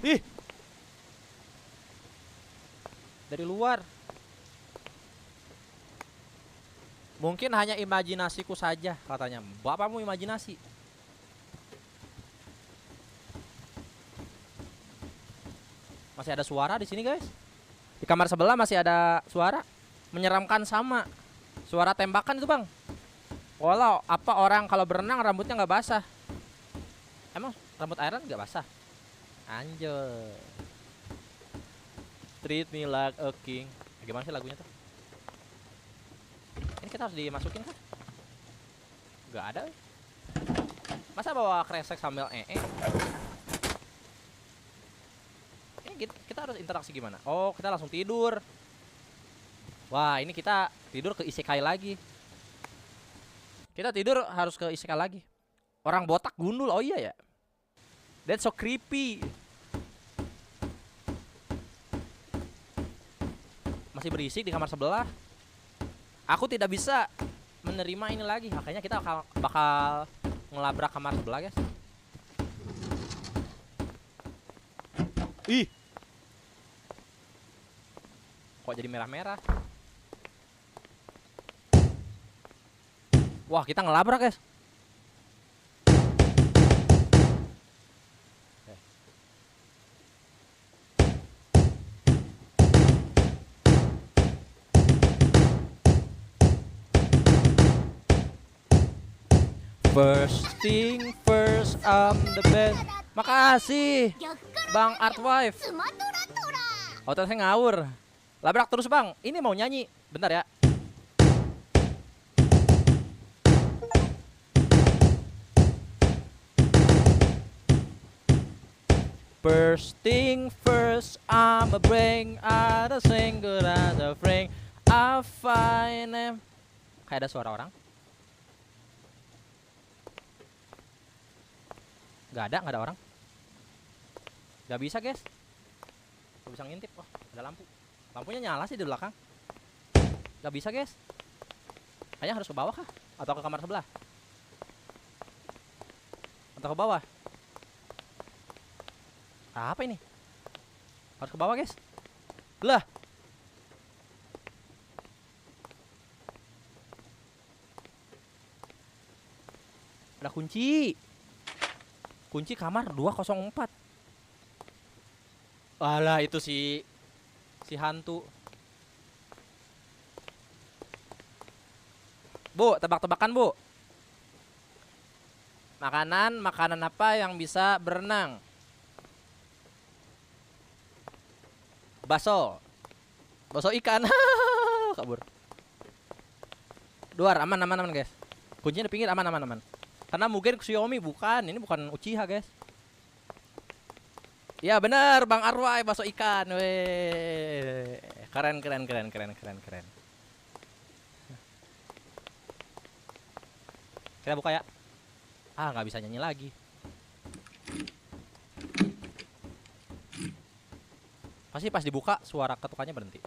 Ih. Dari luar. Mungkin hanya imajinasiku saja katanya. Bapakmu imajinasi. Masih ada suara di sini guys. Di kamar sebelah masih ada suara. Menyeramkan sama. Suara tembakan itu bang. Walau apa orang kalau berenang rambutnya nggak basah. Emang rambut Iron nggak basah? Anjir. Treat me like a king. Gimana sih lagunya tuh? Ini kita harus dimasukin kan? Gak ada. Masa bawa kresek sambil Ini kita harus interaksi gimana? Oh, kita langsung tidur. Wah, ini kita tidur ke isekai lagi. Kita tidur harus ke isekai lagi. Orang botak gundul. Oh iya ya. That's so creepy. Masih berisik di kamar sebelah. Aku tidak bisa menerima ini lagi. Makanya kita bakal ngelabrak kamar sebelah guys. Ih. Kok jadi merah-merah? Wah, kita ngelabrak guys. First thing first, I'm the best. Makasih Bang Artwife. Otak saya ngawur. Labrak terus bang. Ini mau nyanyi. Bentar ya. First thing first, I'm a bring out a single as a friend. I find them. Kayak ada suara orang. Gak ada orang. Gak bisa guys. Gak bisa ngintip. Oh ada lampu. Lampunya nyala sih di belakang. Gak bisa guys. Kayaknya harus ke bawah kah? Atau ke kamar sebelah? Atau ke bawah? Apa ini? Harus ke bawah guys. Lah. Ada kunci. Kunci kamar 204. Alah itu si hantu. Bu, tebak-tebakan bu. Makanan apa yang bisa berenang? Baso. Baso ikan. Kabur. Luar aman guys. Kuncinya di pinggir aman. Karena mungkin Xiaomi bukan, ini bukan Uchiha guys. Ya benar Bang Arwai, baso ikan. Weh. Keren. Kita buka ya. Nggak bisa nyanyi lagi. Pasti pas dibuka suara ketukannya berhenti.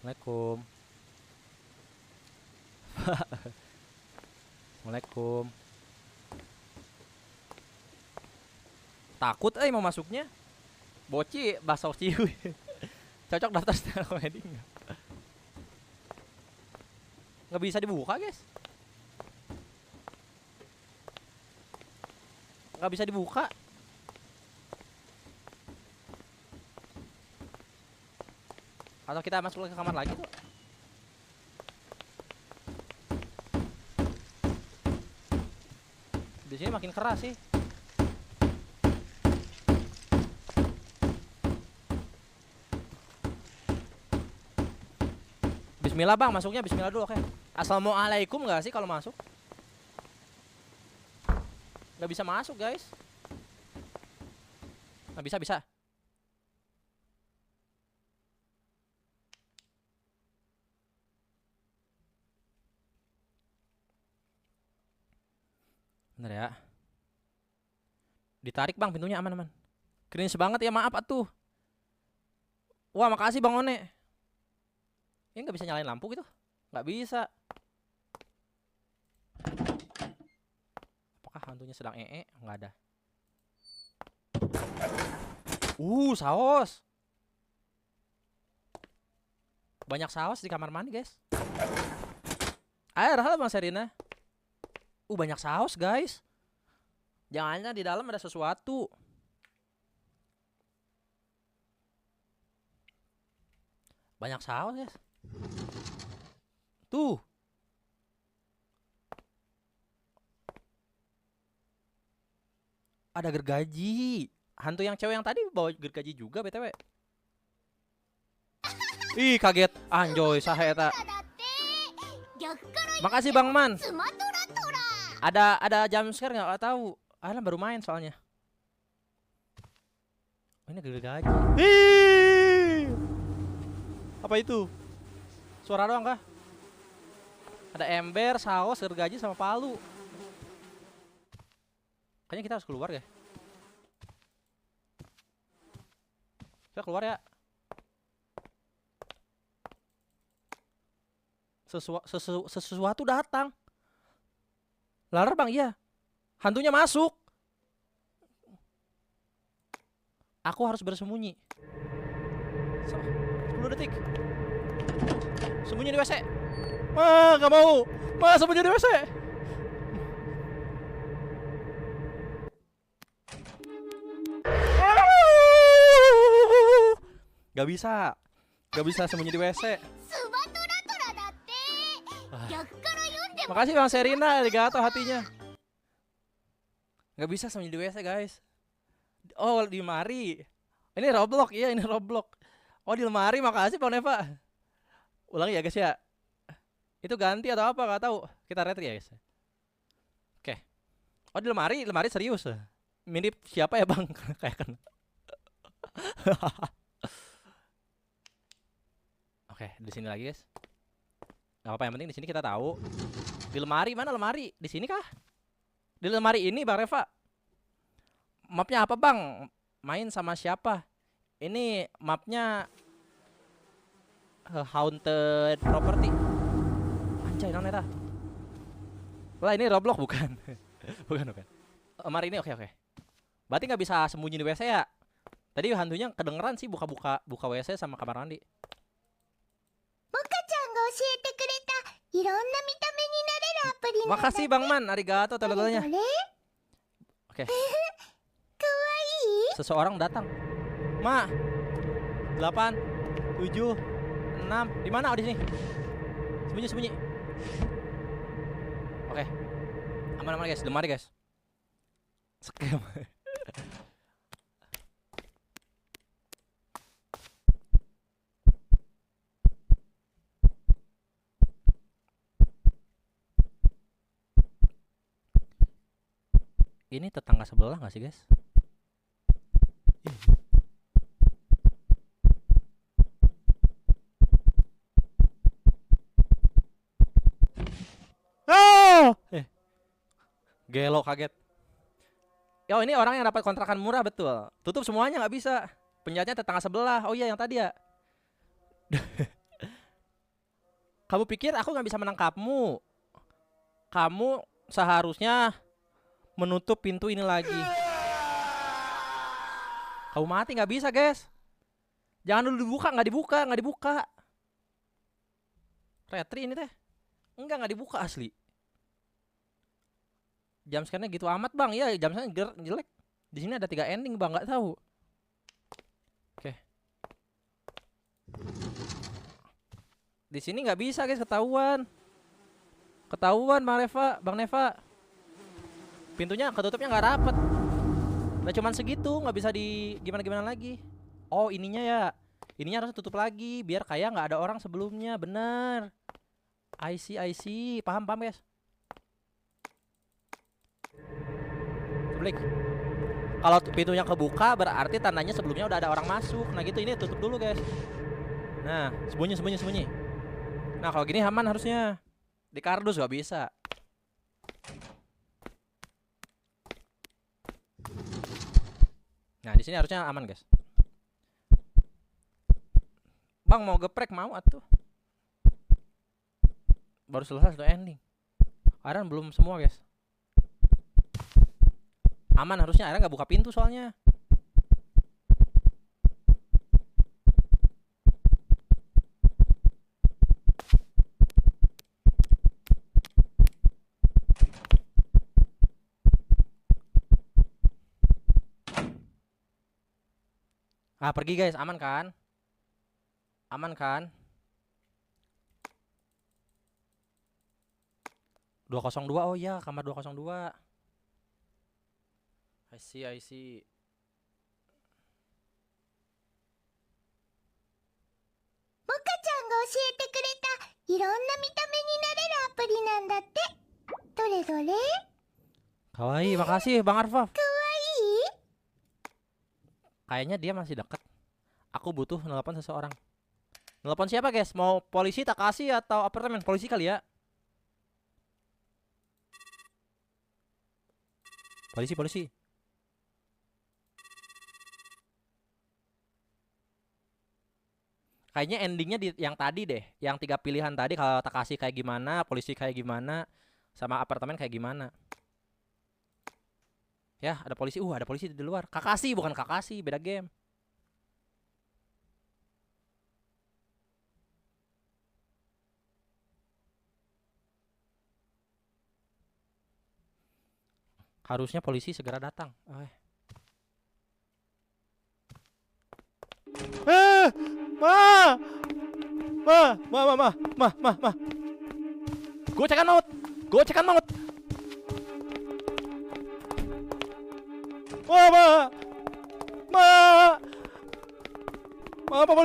Assalamualaikum. Assalamualaikum. Takut mau masuknya. Boci baso ciu. Cocok daftar stand up wedding. Nggak bisa dibuka guys. Nggak bisa dibuka. Atau kita masuk ke kamar lagi tuh. Di sini makin keras sih. Bismillah bang, masuknya bismillah dulu, oke. Assalamualaikum nggak sih kalau masuk? Nggak bisa masuk guys. Nggak bisa. Bener ya. Ditarik bang pintunya, aman. Cringe banget ya, maaf atuh. Wah makasih bang One. Ini nggak bisa nyalain lampu gitu? Nggak bisa. Apakah hantunya sedang Nggak ada. Saus. Banyak saus di kamar mandi guys. Air halo bang Serina. Banyak saus guys. Jangannya di dalam ada sesuatu. Banyak saus guys. Tuh. Ada gergaji. Hantu yang cewek yang tadi bawa gergaji juga BTW. Ih kaget. Anjoy saha eta. Makasih Bang Man. Ada jam scare nggak tahu. Baru main soalnya. Ini gergaji. Apa itu? Suara doang kah? Ada ember, saus, gergaji sama palu. Kayaknya kita harus keluar ya. Kita keluar ya. Sesuatu datang. Lar bang, iya. Hantunya masuk. Aku harus bersembunyi. 10 detik. Sembunyi di WC. Gak mau. Sembunyi di WC. Gak bisa sembunyi di WC. Makasih Bang Serina, arigato hatinya. Gak bisa sembunyi di WC guys. Oh di lemari. Ini Roblox, iya ini Roblox. Oh di lemari, makasih Bang Neva. Ulangi ya guys ya. Itu ganti atau apa gak tahu. Kita retry ya guys. Oke. Oh di lemari serius. Mirip siapa ya Bang? Kayak kan. Oke, di sini lagi guys. Gak apa-apa, yang penting di sini kita tahu. Di lemari, mana lemari? Di sini kah? Di lemari ini Bang Reva. Mapnya apa Bang? Main sama siapa? Ini mapnya Haunted Property. Anjay, non eta. Lah ini Roblox bukan? bukan. Lemari ini oke. Berarti nggak bisa sembunyi di WC ya? Tadi hantunya kedengeran sih buka WC sama kamar mandi. Makasih Bang Man, arigato tolong-tolongnya. Oke. Seseorang datang. Ma. 8 7 6. Di mana? Oh di sini. Sembunyi. Oke. Aman guys, lemari guys. Scam. Ini tetangga sebelah nggak sih guys? Oh, gelo kaget. Yo, ini orang yang dapat kontrakan murah betul. Tutup semuanya nggak bisa. Penjahatnya tetangga sebelah. Oh iya yang tadi ya. Kamu pikir aku nggak bisa menangkapmu? Kamu seharusnya menutup pintu ini lagi. Kamu mati nggak bisa guys. Jangan dulu dibuka, nggak dibuka. Retri ini teh. Nggak dibuka asli. Jam sekarang gitu amat bang. Iya jam sekarang jelek. Di sini ada 3 ending bang, nggak tahu. Oke. Di sini nggak bisa guys, ketahuan. Ketahuan Bang Neva. Pintunya ketutupnya nggak rapet. Udah cuman segitu, nggak bisa di gimana lagi. Oh ininya ya. Ininya harus tutup lagi biar kayak nggak ada orang sebelumnya, bener. I see. Paham guys. Klik. Kalau pintunya kebuka berarti tandanya sebelumnya udah ada orang masuk. Nah gitu, ini tutup dulu guys. Nah sembunyi. Nah kalau gini aman harusnya. Di kardus gak bisa. Nah di sini harusnya aman guys. Bang mau geprek mau atuh. Baru selesai satu ending. Aran belum semua guys. Aman harusnya, Aran nggak buka pintu soalnya. Ah pergi guys, aman kan? Aman kan? 202, oh iya kamar 202. I see. モカちゃんが教えてくれたいろんな見た目になれるアプリなんだって。どれどれ？ Kawaii, makasih Bang Arfa. かわいい？ Kayaknya dia masih deket. Aku butuh nelpon seseorang. Nelpon siapa guys? Mau polisi, Takashi atau apartemen? Polisi kali ya. Polisi. Kayaknya endingnya di yang tadi deh. Yang 3 pilihan tadi, kalau Takashi kayak gimana, polisi kayak gimana, sama apartemen kayak gimana. Ya ada polisi. Ada polisi di luar. Kakashi bukan Kakashi, beda game. Harusnya polisi segera datang. Ma. Gocekan maut. Ma, Pak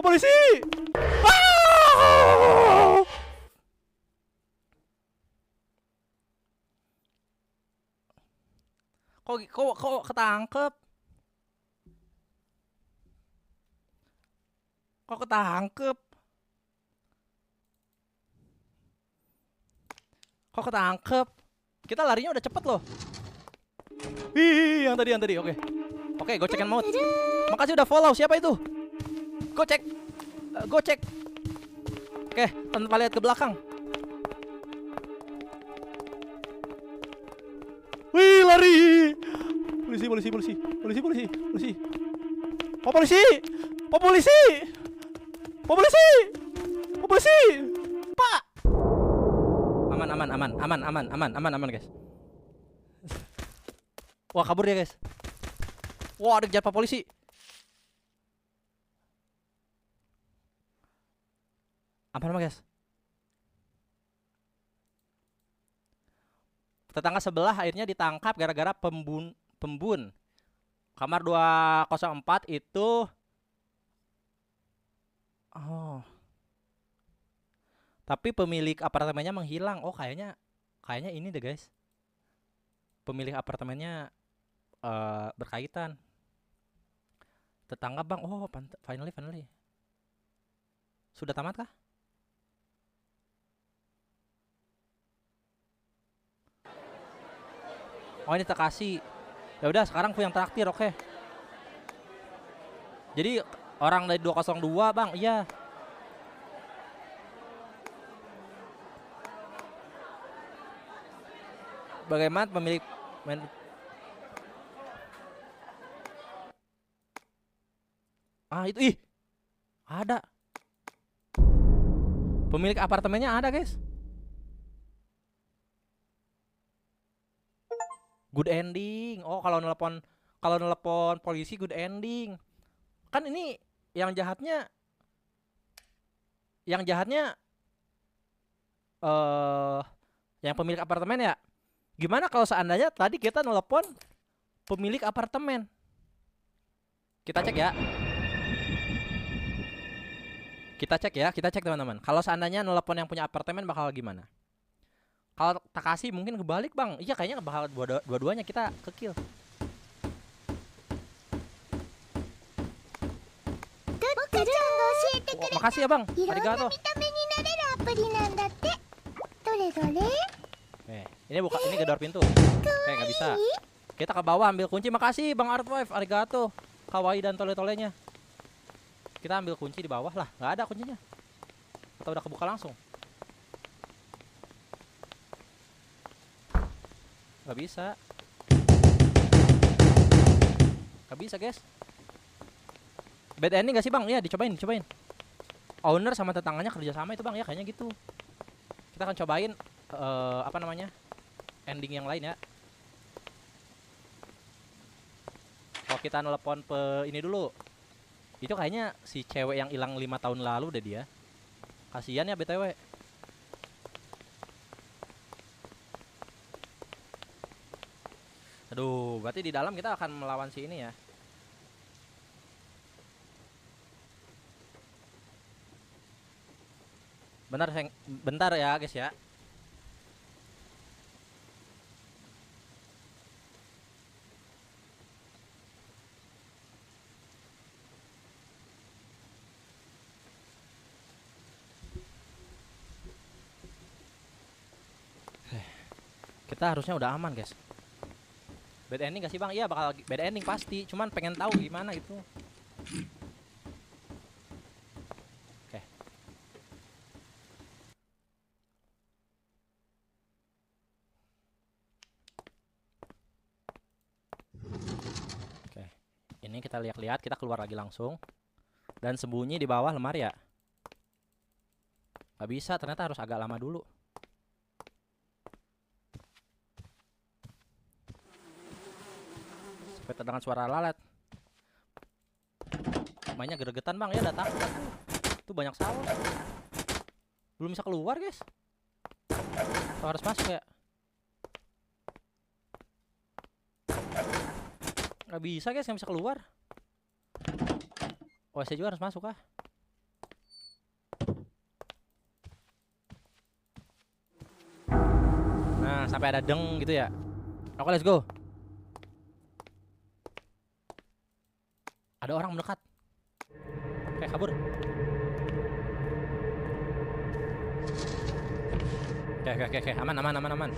Polisi. Kok ketangkep? Kok ketangkep? Kita larinya udah cepet loh. Yang tadi. Oke, gocekan maut. Makasih udah follow. Siapa itu? Gocek. Oke, tanpa lihat ke belakang. Wih, lari. Polisi. Pak. Aman guys. Wah, kabur dia guys. Wah, ada Pak polisi. Apa nama guys? Tetangga sebelah akhirnya ditangkap gara-gara pembun. Kamar 204 itu oh, tapi pemilik apartemennya menghilang. Oh, kayaknya ini deh, guys. Pemilik apartemennya berkaitan. Tetangga, Bang. Oh, finally. Sudah tamat kah? Oh, ini Takashi. Ya udah, sekarang aku yang traktir, oke. Jadi orang dari 202, Bang. Iya. Bagaimana pemilik itu ada. Pemilik apartemennya ada, guys. Good ending. Oh, kalau nelpon polisi good ending. Kan ini yang jahatnya yang pemilik apartemen ya. Gimana kalau seandainya tadi kita nelpon pemilik apartemen? Kita cek ya. Kita cek teman-teman. Kalau seandainya nelpon yang punya apartemen bakal gimana? Kalau Takashi mungkin kebalik, Bang. Iya, kayaknya bakal dua-duanya kita ke-kill. Oh, makasih ya, Bang. Arigato. Ini gedor pintu. Oke, nggak bisa. Kita ke bawah ambil kunci. Makasih Bang Artwife. Arigato. Kawaii dan tole-tolenya. Kita ambil kunci di bawah lah. Nggak ada kuncinya. Atau udah kebuka langsung? Nggak bisa. Nggak bisa, guys. Bad ending gak sih, Bang? Iya, dicobain. Owner sama tetangganya kerja sama itu, Bang, ya kayaknya gitu. Kita akan cobain ending yang lain ya. Kalau kita nelpon ini dulu. Itu kayaknya si cewek yang hilang 5 tahun lalu deh dia. Kasihan ya BTW. Aduh, berarti di dalam kita akan melawan si ini ya. Bentar ya, guys ya. Kita harusnya udah aman, guys. Bad ending gak sih, Bang? Iya, bakal bad ending pasti. Cuman pengen tahu gimana gitu. Oke. Oke. Ini kita lihat-lihat, kita keluar lagi langsung. Dan sembunyi di bawah lemari ya. Gak bisa, ternyata harus agak lama dulu. Dengan suara lalat. Mainnya geregetan, Bang. Ya udah takut aku. Tuh banyak saus. Belum bisa keluar, guys. Atau harus masuk ya? Gak bisa, guys. Gak bisa keluar. Oh, saya juga harus masuk kah? Nah, sampai ada deng gitu ya. Oke, let's go. Ada orang mendekat. Oke, kabur. Oke. Aman.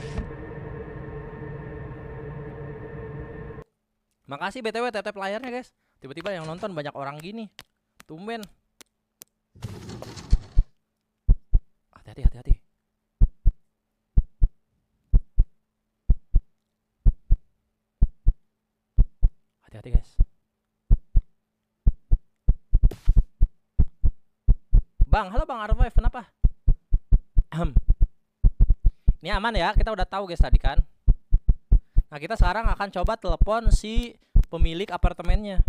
Makasih BTW tap layarnya, guys. Tiba-tiba yang nonton banyak orang gini. Tumben. Hati-hati. Hati-hati, guys. Bang, halo Bang Arvive, kenapa? Ini aman ya, kita udah tahu guys tadi kan. Nah, kita sekarang akan coba telepon si pemilik apartemennya.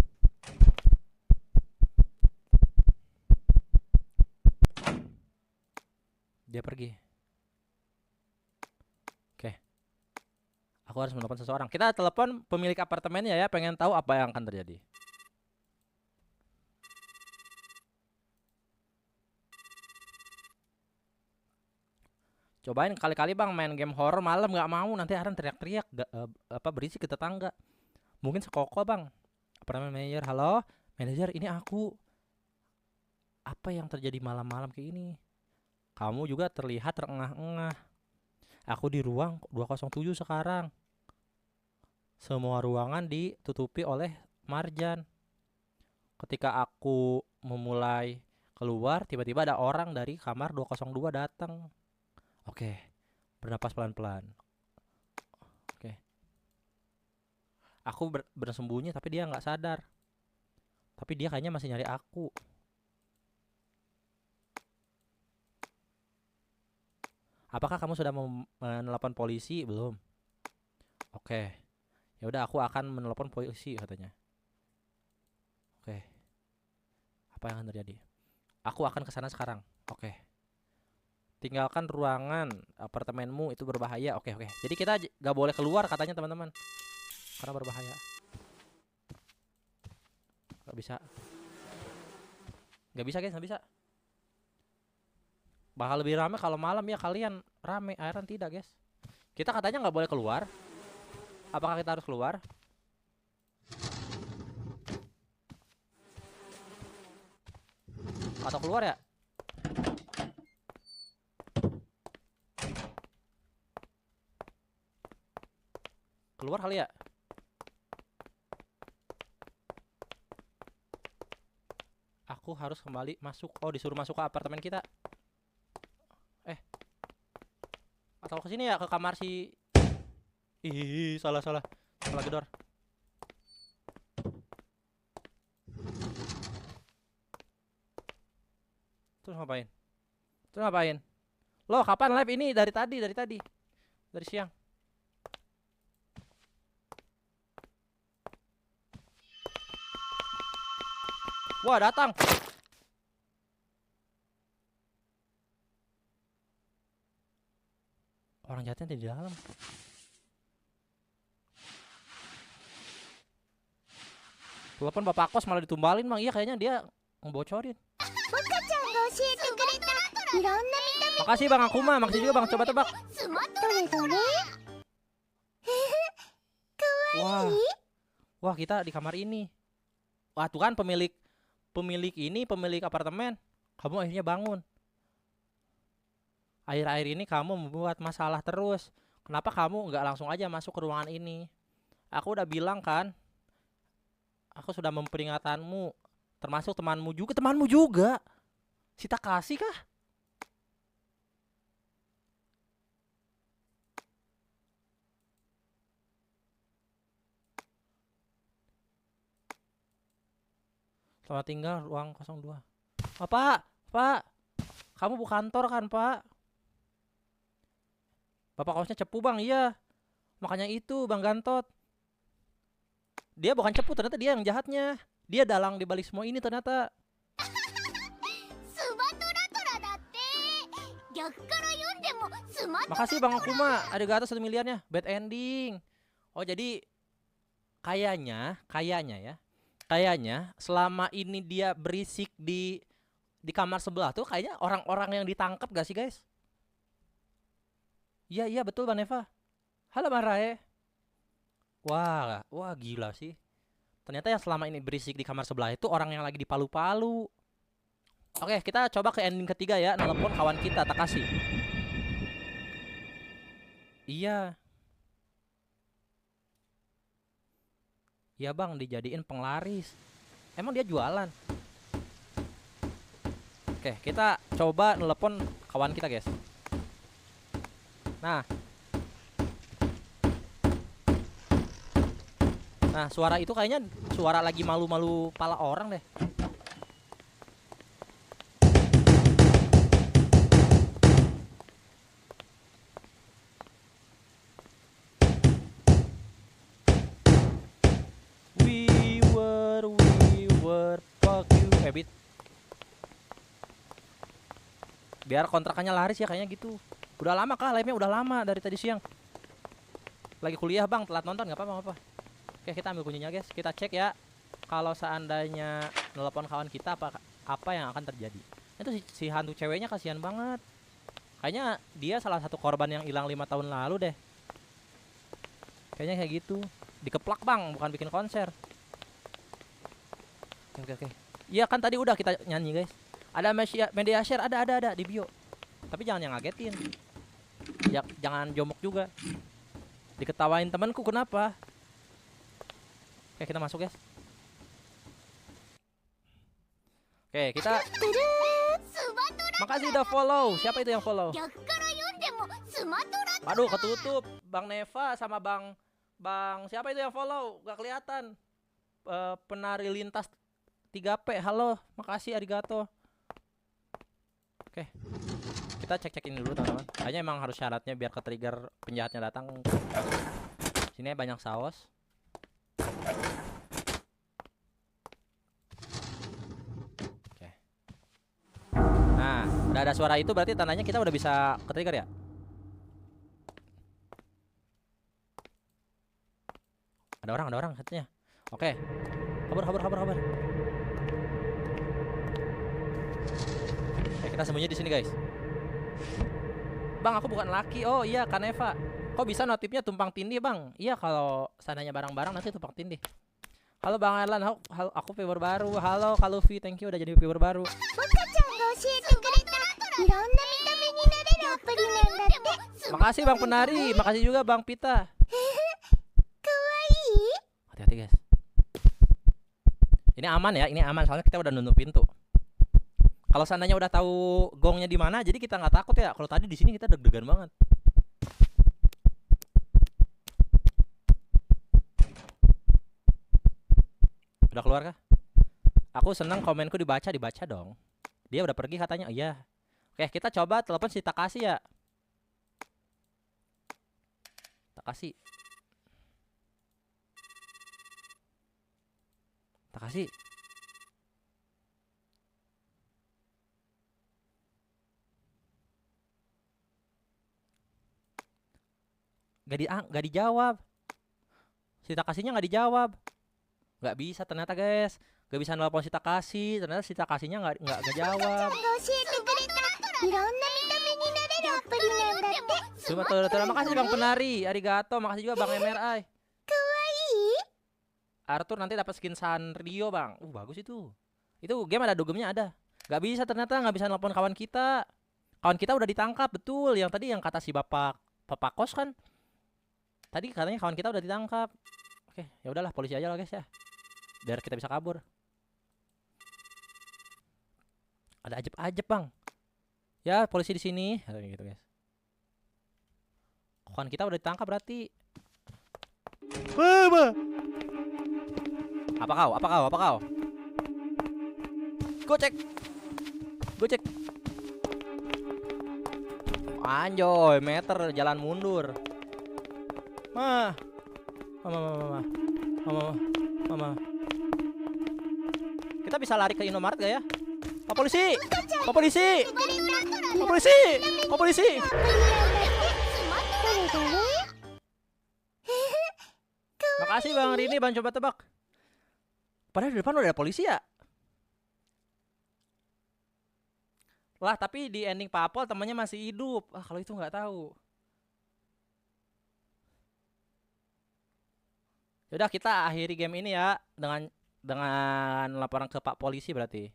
Dia pergi. Oke. Aku harus menelpon seseorang. Kita telepon pemilik apartemennya ya, pengen tahu apa yang akan terjadi. Cobain kali-kali bang main game horror malam, nggak mau, nanti Aaron teriak-teriak apa berisik ke tetangga. Mungkin sekoko bang. Apartemen manajer, halo manajer, ini aku. Apa yang terjadi malam-malam kayak ini? Kamu juga terlihat terengah-engah. Aku di ruang 207 sekarang. Semua ruangan ditutupi oleh marjan. Ketika aku memulai keluar, tiba-tiba ada orang dari kamar 202 datang. Oke, bernapas pelan-pelan. Oke. Aku bersembunyi tapi dia nggak sadar. Tapi dia kayaknya masih nyari aku. Apakah kamu sudah menelpon polisi? Belum. Oke. Ya udah, aku akan menelpon polisi katanya. Oke. Apa yang akan terjadi? Aku akan ke sana sekarang. Oke. Tinggalkan ruangan apartemenmu, itu berbahaya. Oke. Jadi kita gak boleh keluar katanya teman-teman, karena berbahaya. Gak bisa guys, gak bisa. Bakal lebih rame kalau malam ya, kalian rame, Aaron tidak guys. Kita katanya nggak boleh keluar. Apakah kita harus keluar? Atau keluar ya? Keluar kali ya? Aku harus kembali masuk. Oh, disuruh masuk ke apartemen kita. Atau ke sini ya, ke kamar si. Ih, salah gedor. Terus ngapain? Loh, kapan live ini? Dari tadi. Dari siang. Wah, datang. Orang jahatnya di dalam. Telepon bapak kos malah ditumbalin, Bang. Iya, kayaknya dia ngebocorin. Makasih Bang Akuma, makasih juga Bang. Coba tebak. Wah, kita di kamar ini. Wah, tuh kan pemilik apartemen. Kamu akhirnya bangun. Akhir-akhir ini kamu membuat masalah terus. Kenapa kamu nggak langsung aja masuk ke ruangan ini? Aku udah bilang kan. Aku sudah memperingatanmu. Termasuk temanmu juga. Si Takashi kah? Selamat tinggal ruang 02. Pak. Kamu bukan kantor kan, Pak? Bapak kosnya cepu, Bang. Iya. Makanya itu, Bang Gantot. Dia bukan cepu, ternyata dia yang jahatnya. Dia dalang di balik semua ini ternyata. Makasih Bang Akuma, arigato 1 miliarnya. Bad ending. Oh, jadi kayaknya selama ini dia berisik di kamar sebelah tuh kayaknya orang-orang yang ditangkap gak sih guys? Iya betul Bang Neva. Halo Bang Rae. Wah gila sih. Ternyata yang selama ini berisik di kamar sebelah itu orang yang lagi di Palu-Palu. Oke, kita coba ke ending ketiga ya, nelpon kawan kita Takashi. Iya Bang, dijadiin penglaris. Emang dia jualan? Oke, kita coba nelpon kawan kita guys. Nah, suara itu kayaknya suara lagi malu-malu pala orang deh. We were fuck you, Ebit. Biar kontrakannya laris ya kayaknya gitu. Udah lama kah live-nya, udah lama dari tadi siang. lagi kuliah bang, telat nonton nggak apa-apa, nggak apa. Oke, kita ambil kuncinya guys. Kita cek ya. Kalau seandainya nelpon kawan kita, apa yang akan terjadi? Itu si hantu ceweknya kasihan banget. Kayaknya dia salah satu korban yang hilang 5 tahun lalu deh. Kayaknya kayak gitu. Dikeplak bang, bukan bikin konser. Oke. Iya kan tadi udah kita nyanyi guys. Ada media share, ada di bio. Tapi jangan yang ngagetin. Ya, jangan jomok juga. Diketawain temanku kenapa? Oke, kita masuk guys. Oke, kita. Makasih udah follow. Siapa itu yang follow? Waduh, ketutup. Bang Neva sama Bang siapa itu yang follow? Gak kelihatan. Penari lintas 3P. Halo, makasih arigato. Oke. Kita cek-cekin dulu teman-teman. Kayaknya emang harus syaratnya biar ke-trigger penjahatnya datang. Sini banyak saus. Oke. Nah, udah ada suara itu berarti tandanya kita udah bisa ke-trigger ya? Ada orang katanya. Oke. Kabur. Oke, kita sembunyi di sini, guys. Bang, aku bukan laki. Oh iya, Kaneva. Kok bisa notifnya tumpang tindih, Bang? Iya, kalau sananya barang-barang nanti tumpang tindih. Halo Bang Erlan, aku viewer baru. Halo Kaluvi, thank you udah jadi viewer baru. Makasih Bang Penari, makasih juga Bang Pita. Hati-hati guys. Ini aman ya, ini aman soalnya kita udah nutup pintu. Kalau seandainya udah tahu gongnya di mana, jadi kita nggak takut ya. Kalau tadi di sini kita deg-degan banget. Udah keluar kah? Aku senang komenku dibaca dong. Dia udah pergi katanya. Iya. Oke, kita coba telepon si Takashi ya. Takashi. Gak dijawab. Si Takashinya gak dijawab. Gak bisa ternyata guys. Gak bisa nelpon si Takashi. Ternyata si Takashinya gak ngejawab. Terima kasih Bang Penari, arigato. Makasih juga Bang MRI. Arthur nanti dapat skin Sanrio Bang. Bagus itu. Itu game ada dogemnya ada. Gak bisa ternyata, gak bisa nelpon kawan kita. Kawan kita udah ditangkap, betul. Yang tadi yang kata si bapak kos kan. Tadi katanya kawan kita udah ditangkap. Oke, ya udahlah polisi aja lah guys ya. Biar kita bisa kabur. Ada ajeb Bang. Ya, polisi di sini. Gitu guys. Kawan kita udah ditangkap berarti. Apa kau? Gocek. Anjoy, meter jalan mundur. Mama. Kita bisa lari ke Indomaret gak ya? Pak polisi. Makasih Bang Rini, Bang coba tebak. Padahal di depan udah ada polisi ya. Lah, tapi di ending Papol temannya masih hidup. Kalau itu nggak tahu. Yaudah kita akhiri game ini ya dengan laporan ke Pak Polisi berarti.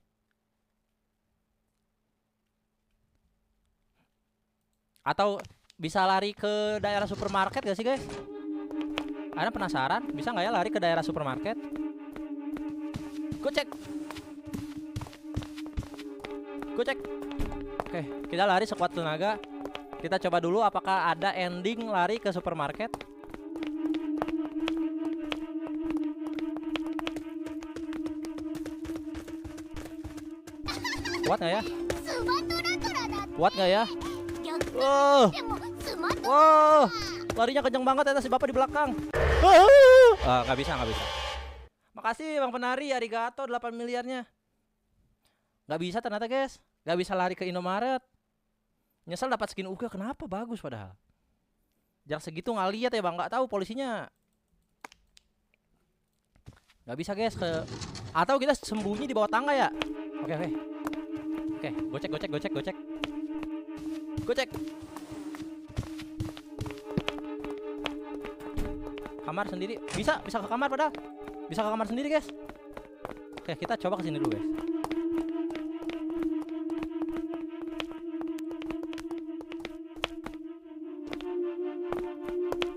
Atau bisa lari ke daerah supermarket gak sih guys? Anda penasaran? Bisa nggak ya lari ke daerah supermarket? Gue cek. Oke, kita lari sekuat tenaga. Kita coba dulu apakah ada ending lari ke supermarket. Kuat nggak ya? Wow, larinya kenceng banget ya si bapak di belakang. Nggak bisa. Makasih Bang Penari, arigato 8 miliarnya. Nggak bisa ternyata guys. Nggak bisa lari ke Indomaret. Nyesel dapat skin Uga, kenapa bagus padahal. Jarak segitu nggak lihat ya bang, nggak tahu polisinya. Nggak bisa guys ke. Atau kita sembunyi di bawah tangga ya. Oke oke. Oke, gocek. Gocek. Kamar sendiri. Bisa ke kamar padahal. Bisa ke kamar sendiri guys. Oke, kita coba ke sini dulu guys.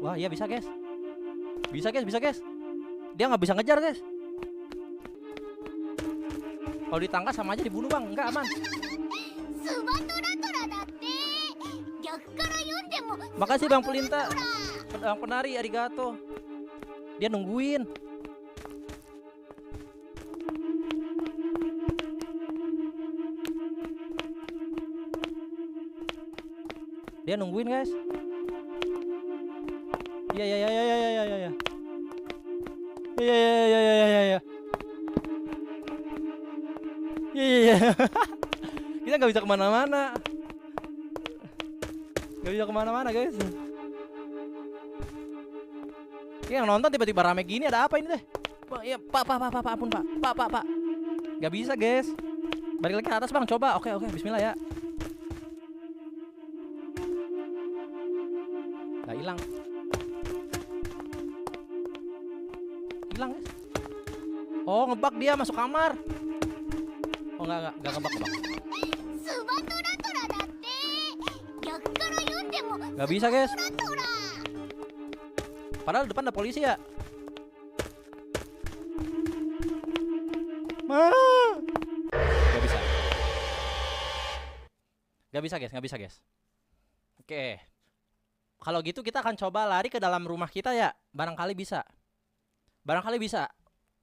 Wah, iya bisa guys. Bisa guys. Dia nggak bisa ngejar guys. Kalau ditangkap sama aja dibunuh bang, nggak aman. Makasih bang pelintas, bang penari, arigato. Dia nungguin. Dia nungguin guys. Iya. Iya. Kita nggak bisa kemana-mana. Guys. Yang nonton tiba-tiba rame gini, ada apa ini teh? Iya, Pak, ampun Pak. Nggak bisa guys. Balik lagi ke atas bang, coba. Oke, Bismillah ya. Nggak hilang guys. Oh, ngebug dia masuk kamar. Oh enggak ngebug. Nggak bisa guys. Padahal depan ada polisi ya. Nggak bisa guys. Oke. Kalau gitu kita akan coba lari ke dalam rumah kita ya. Barangkali bisa.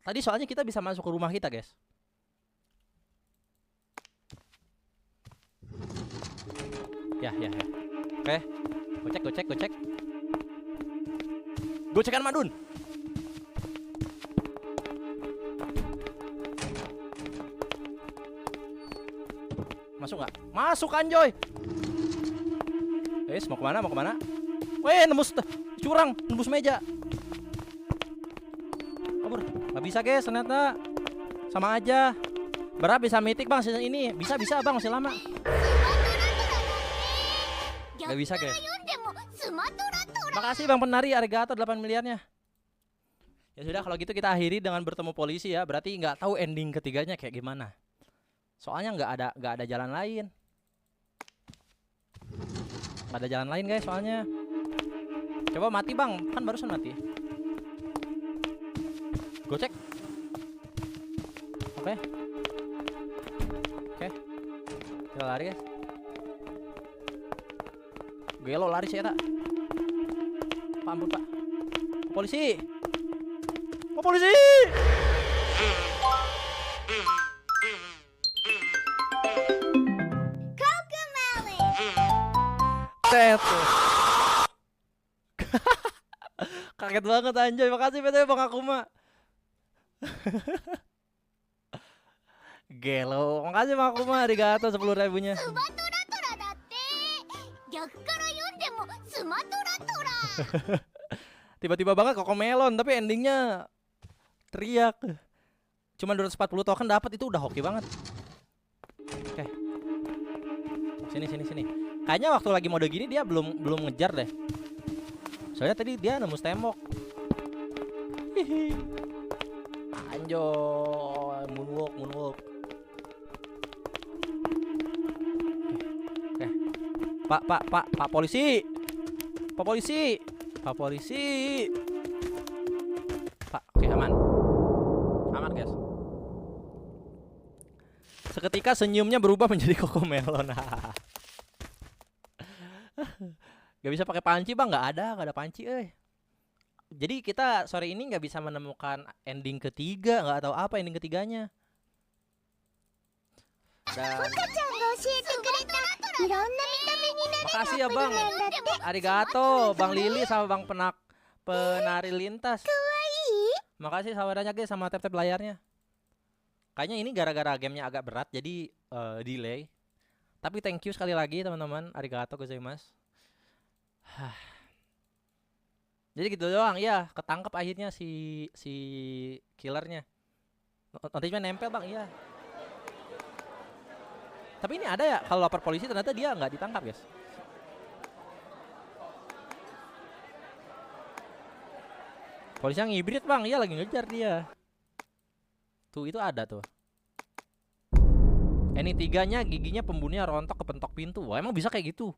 Tadi soalnya kita bisa masuk ke rumah kita guys. Ya. Oke. Gocek. Gocekan Madun. Masuk nggak? Masuk Anjoy. Mau kemana? Weh, nembus curang, nembus meja. Kabur. Nggak bisa guys, ternyata sama aja. Berapa bisa mitik bang season ini? Bisa bang, masih lama. Nggak bisa guys. Makasih bang penari, arigato 8 miliarnya. Ya sudah, kalau gitu kita akhiri dengan bertemu polisi ya. Berarti nggak tahu ending ketiganya kayak gimana. Soalnya nggak ada jalan lain. Nggak ada jalan lain guys soalnya. Coba mati bang, kan barusan mati. Gocek. Oke. Kita lari guys. Gelo lari sih ya tak. Pak ampun pak. Polisi. Teto. Kaget banget anjay. Makasih BTW Bang Akuma. Gelo. Makasih Bang Akuma, arigato 10.000-nya. Tiba-tiba banget Cocomelon, tapi endingnya teriak. Cuma 240 token dapat, itu udah hoki banget. Oke. Sini. Kayaknya waktu lagi mode gini dia belum ngejar deh. Soalnya tadi dia nembus tembok. Hihi. Anjoy, moonwalk. Oke. Pak polisi. Pak, oke aman guys. Seketika senyumnya berubah menjadi Cocomelon. Gak bisa pakai panci bang, nggak ada panci Jadi kita sore ini nggak bisa menemukan ending ketiga, nggak tahu apa ending ketiganya. Dan makasih ya bang, arigato bang Lili sama bang penari lintas. Makasih saudaranya guys sama tap layarnya. Kayaknya ini gara-gara gamenya agak berat jadi delay. Tapi thank you sekali lagi teman-teman, arigato gozaimasu. Jadi gitu doang, iya, ketangkep akhirnya si killernya. Notifnya nempel bang, iya. Tapi ini ada ya, kalau lapor polisi ternyata dia nggak ditangkap guys. Polisi yang hibrid bang, iya lagi ngejar dia. Tuh itu ada tuh. Ini tiganya giginya pembunuhnya rontok kepentok pintu. Wah emang bisa kayak gitu.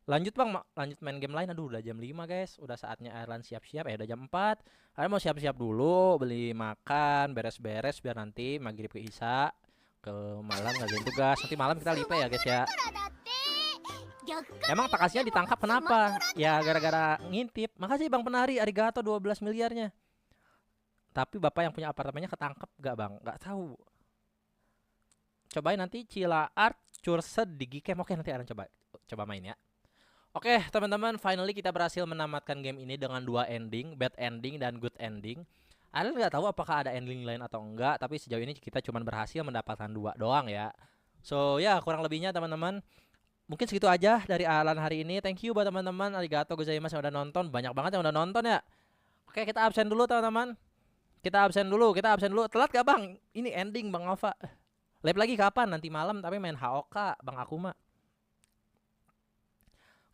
Lanjut bang, lanjut main game lain. Aduh udah jam 5 guys. Udah saatnya Airlan siap-siap. Udah jam 4. Kalian mau siap-siap dulu. Beli makan, beres-beres. Biar nanti maghrib ke Isya. Ke malam ngerjain tugas. Nanti malam kita lipe ya guys ya. Emang Takashinya ditangkap kenapa? Ya gara-gara ngintip. Makasih bang penari. Arigato 12 miliarnya. Tapi bapak yang punya apartemennya ketangkep gak bang? Gak tahu. Cobain nanti Cila Art Cursed di Gcam. Oke nanti Airlan coba main ya. Oke teman-teman, finally kita berhasil menamatkan game ini dengan 2 ending, bad ending dan good ending. Anda nggak tahu apakah ada ending lain atau enggak, tapi sejauh ini kita cuma berhasil mendapatkan 2 doang ya. So ya kurang lebihnya teman-teman, mungkin segitu aja dari Alan hari ini. Thank you buat teman-teman, arigato gozaimasu yang udah nonton, banyak banget yang udah nonton ya. Oke kita absen dulu teman-teman. Kita absen dulu. Telat gak bang? Ini ending bang Alfa. Live lagi kapan? Nanti malam tapi main HOK bang Akuma.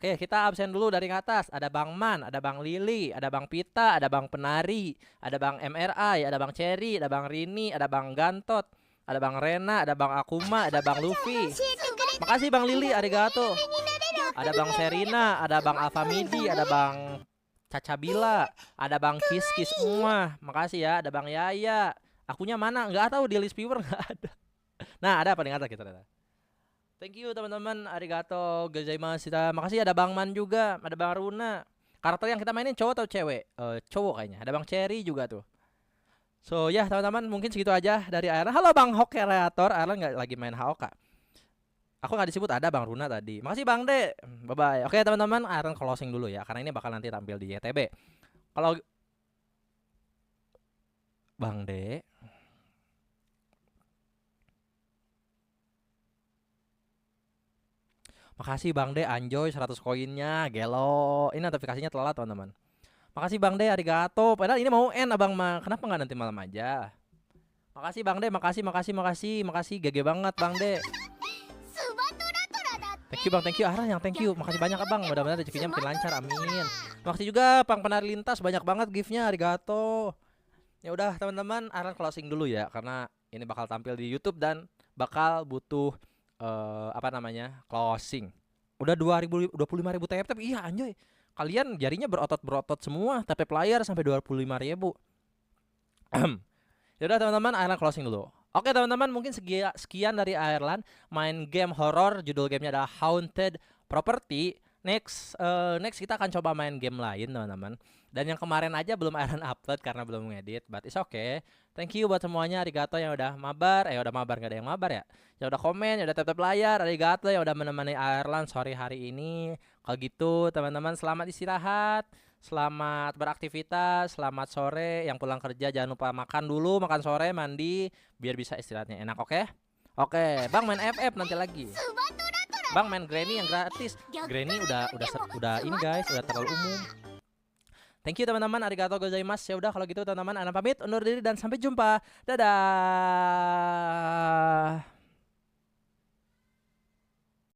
Oke, kita absen dulu dari atas. Ada Bang Man, ada Bang Lili, ada Bang Pita, ada Bang Penari, ada Bang MRI, ada Bang Cherry, ada Bang Rini, ada Bang Gantot, ada Bang Rena, ada Bang Akuma, ada Bang Luffy. Makasih Bang Lili, arigato. Ada Bang Serina, ada Bang Alfamidi, ada Bang Cacabila, ada Bang Kiskis semua. Makasih ya, ada Bang Yaya. Akunya mana? Nggak tahu di list viewer nggak ada. Nah, ada apa nih kita ada. Thank you teman-teman, arigato gozaimasu. Makasih ada Bang Man juga, ada Bang Runa. Karakter yang kita mainin cowok atau cewek? Cowok kayaknya. Ada Bang Cherry juga tuh. So ya teman-teman, mungkin segitu aja dari Airlan. Halo Bang Hok Kreator, Airlan nggak lagi main HOK. Aku nggak disebut, ada Bang Runa tadi. Makasih Bang De. Bye bye. Oke teman-teman, Airlan closing dulu ya, karena ini bakal nanti tampil di YTB. Kalau Bang De. Makasih Bang De, Anjoy 100 koinnya, gelo. Ini notifikasinya telat teman-teman. Makasih Bang De, arigato. Padahal ini mau end abang mah. Kenapa nggak nanti malam aja? Makasih Bang De, makasih GG banget Bang De. Thank you Arah yang thank you. Makasih banyak abang, mudah-mudahan rezekinya makin lancar, amin. Makasih juga Pang Penari Lintas, banyak banget giftnya, arigato. Ya udah teman-teman, Arlan closing dulu ya, karena ini bakal tampil di YouTube dan bakal butuh closing. Udah 25.000 tap. Iya anjoy. Kalian jarinya berotot semua. Tap layar sampai 25.000. Ya udah teman-teman, Airlan closing dulu. Oke teman-teman, mungkin sekian dari Airlan main game horror. Judul gamenya adalah Haunted Property. Next kita akan coba main game lain teman-teman. Dan yang kemarin aja belum Airlan upload karena belum ngedit, but it's okay. Thank you buat semuanya, arigato yang udah mabar. Udah mabar, gak ada yang mabar ya. Yang udah komen, yang udah tap layar, arigato yang udah menemani Airlan sore hari ini. Kalau gitu teman-teman, selamat istirahat, selamat beraktivitas, selamat sore. Yang pulang kerja jangan lupa makan dulu, makan sore, mandi, biar bisa istirahatnya enak, oke? Oke, Bang main FF nanti lagi. Bang main Granny yang gratis. Granny udah ini guys, udah terlalu umum. Thank you teman-teman, arigato gozaimasu. Ya udah kalau gitu teman-teman, Ana pamit undur diri dan sampai jumpa. Dadah.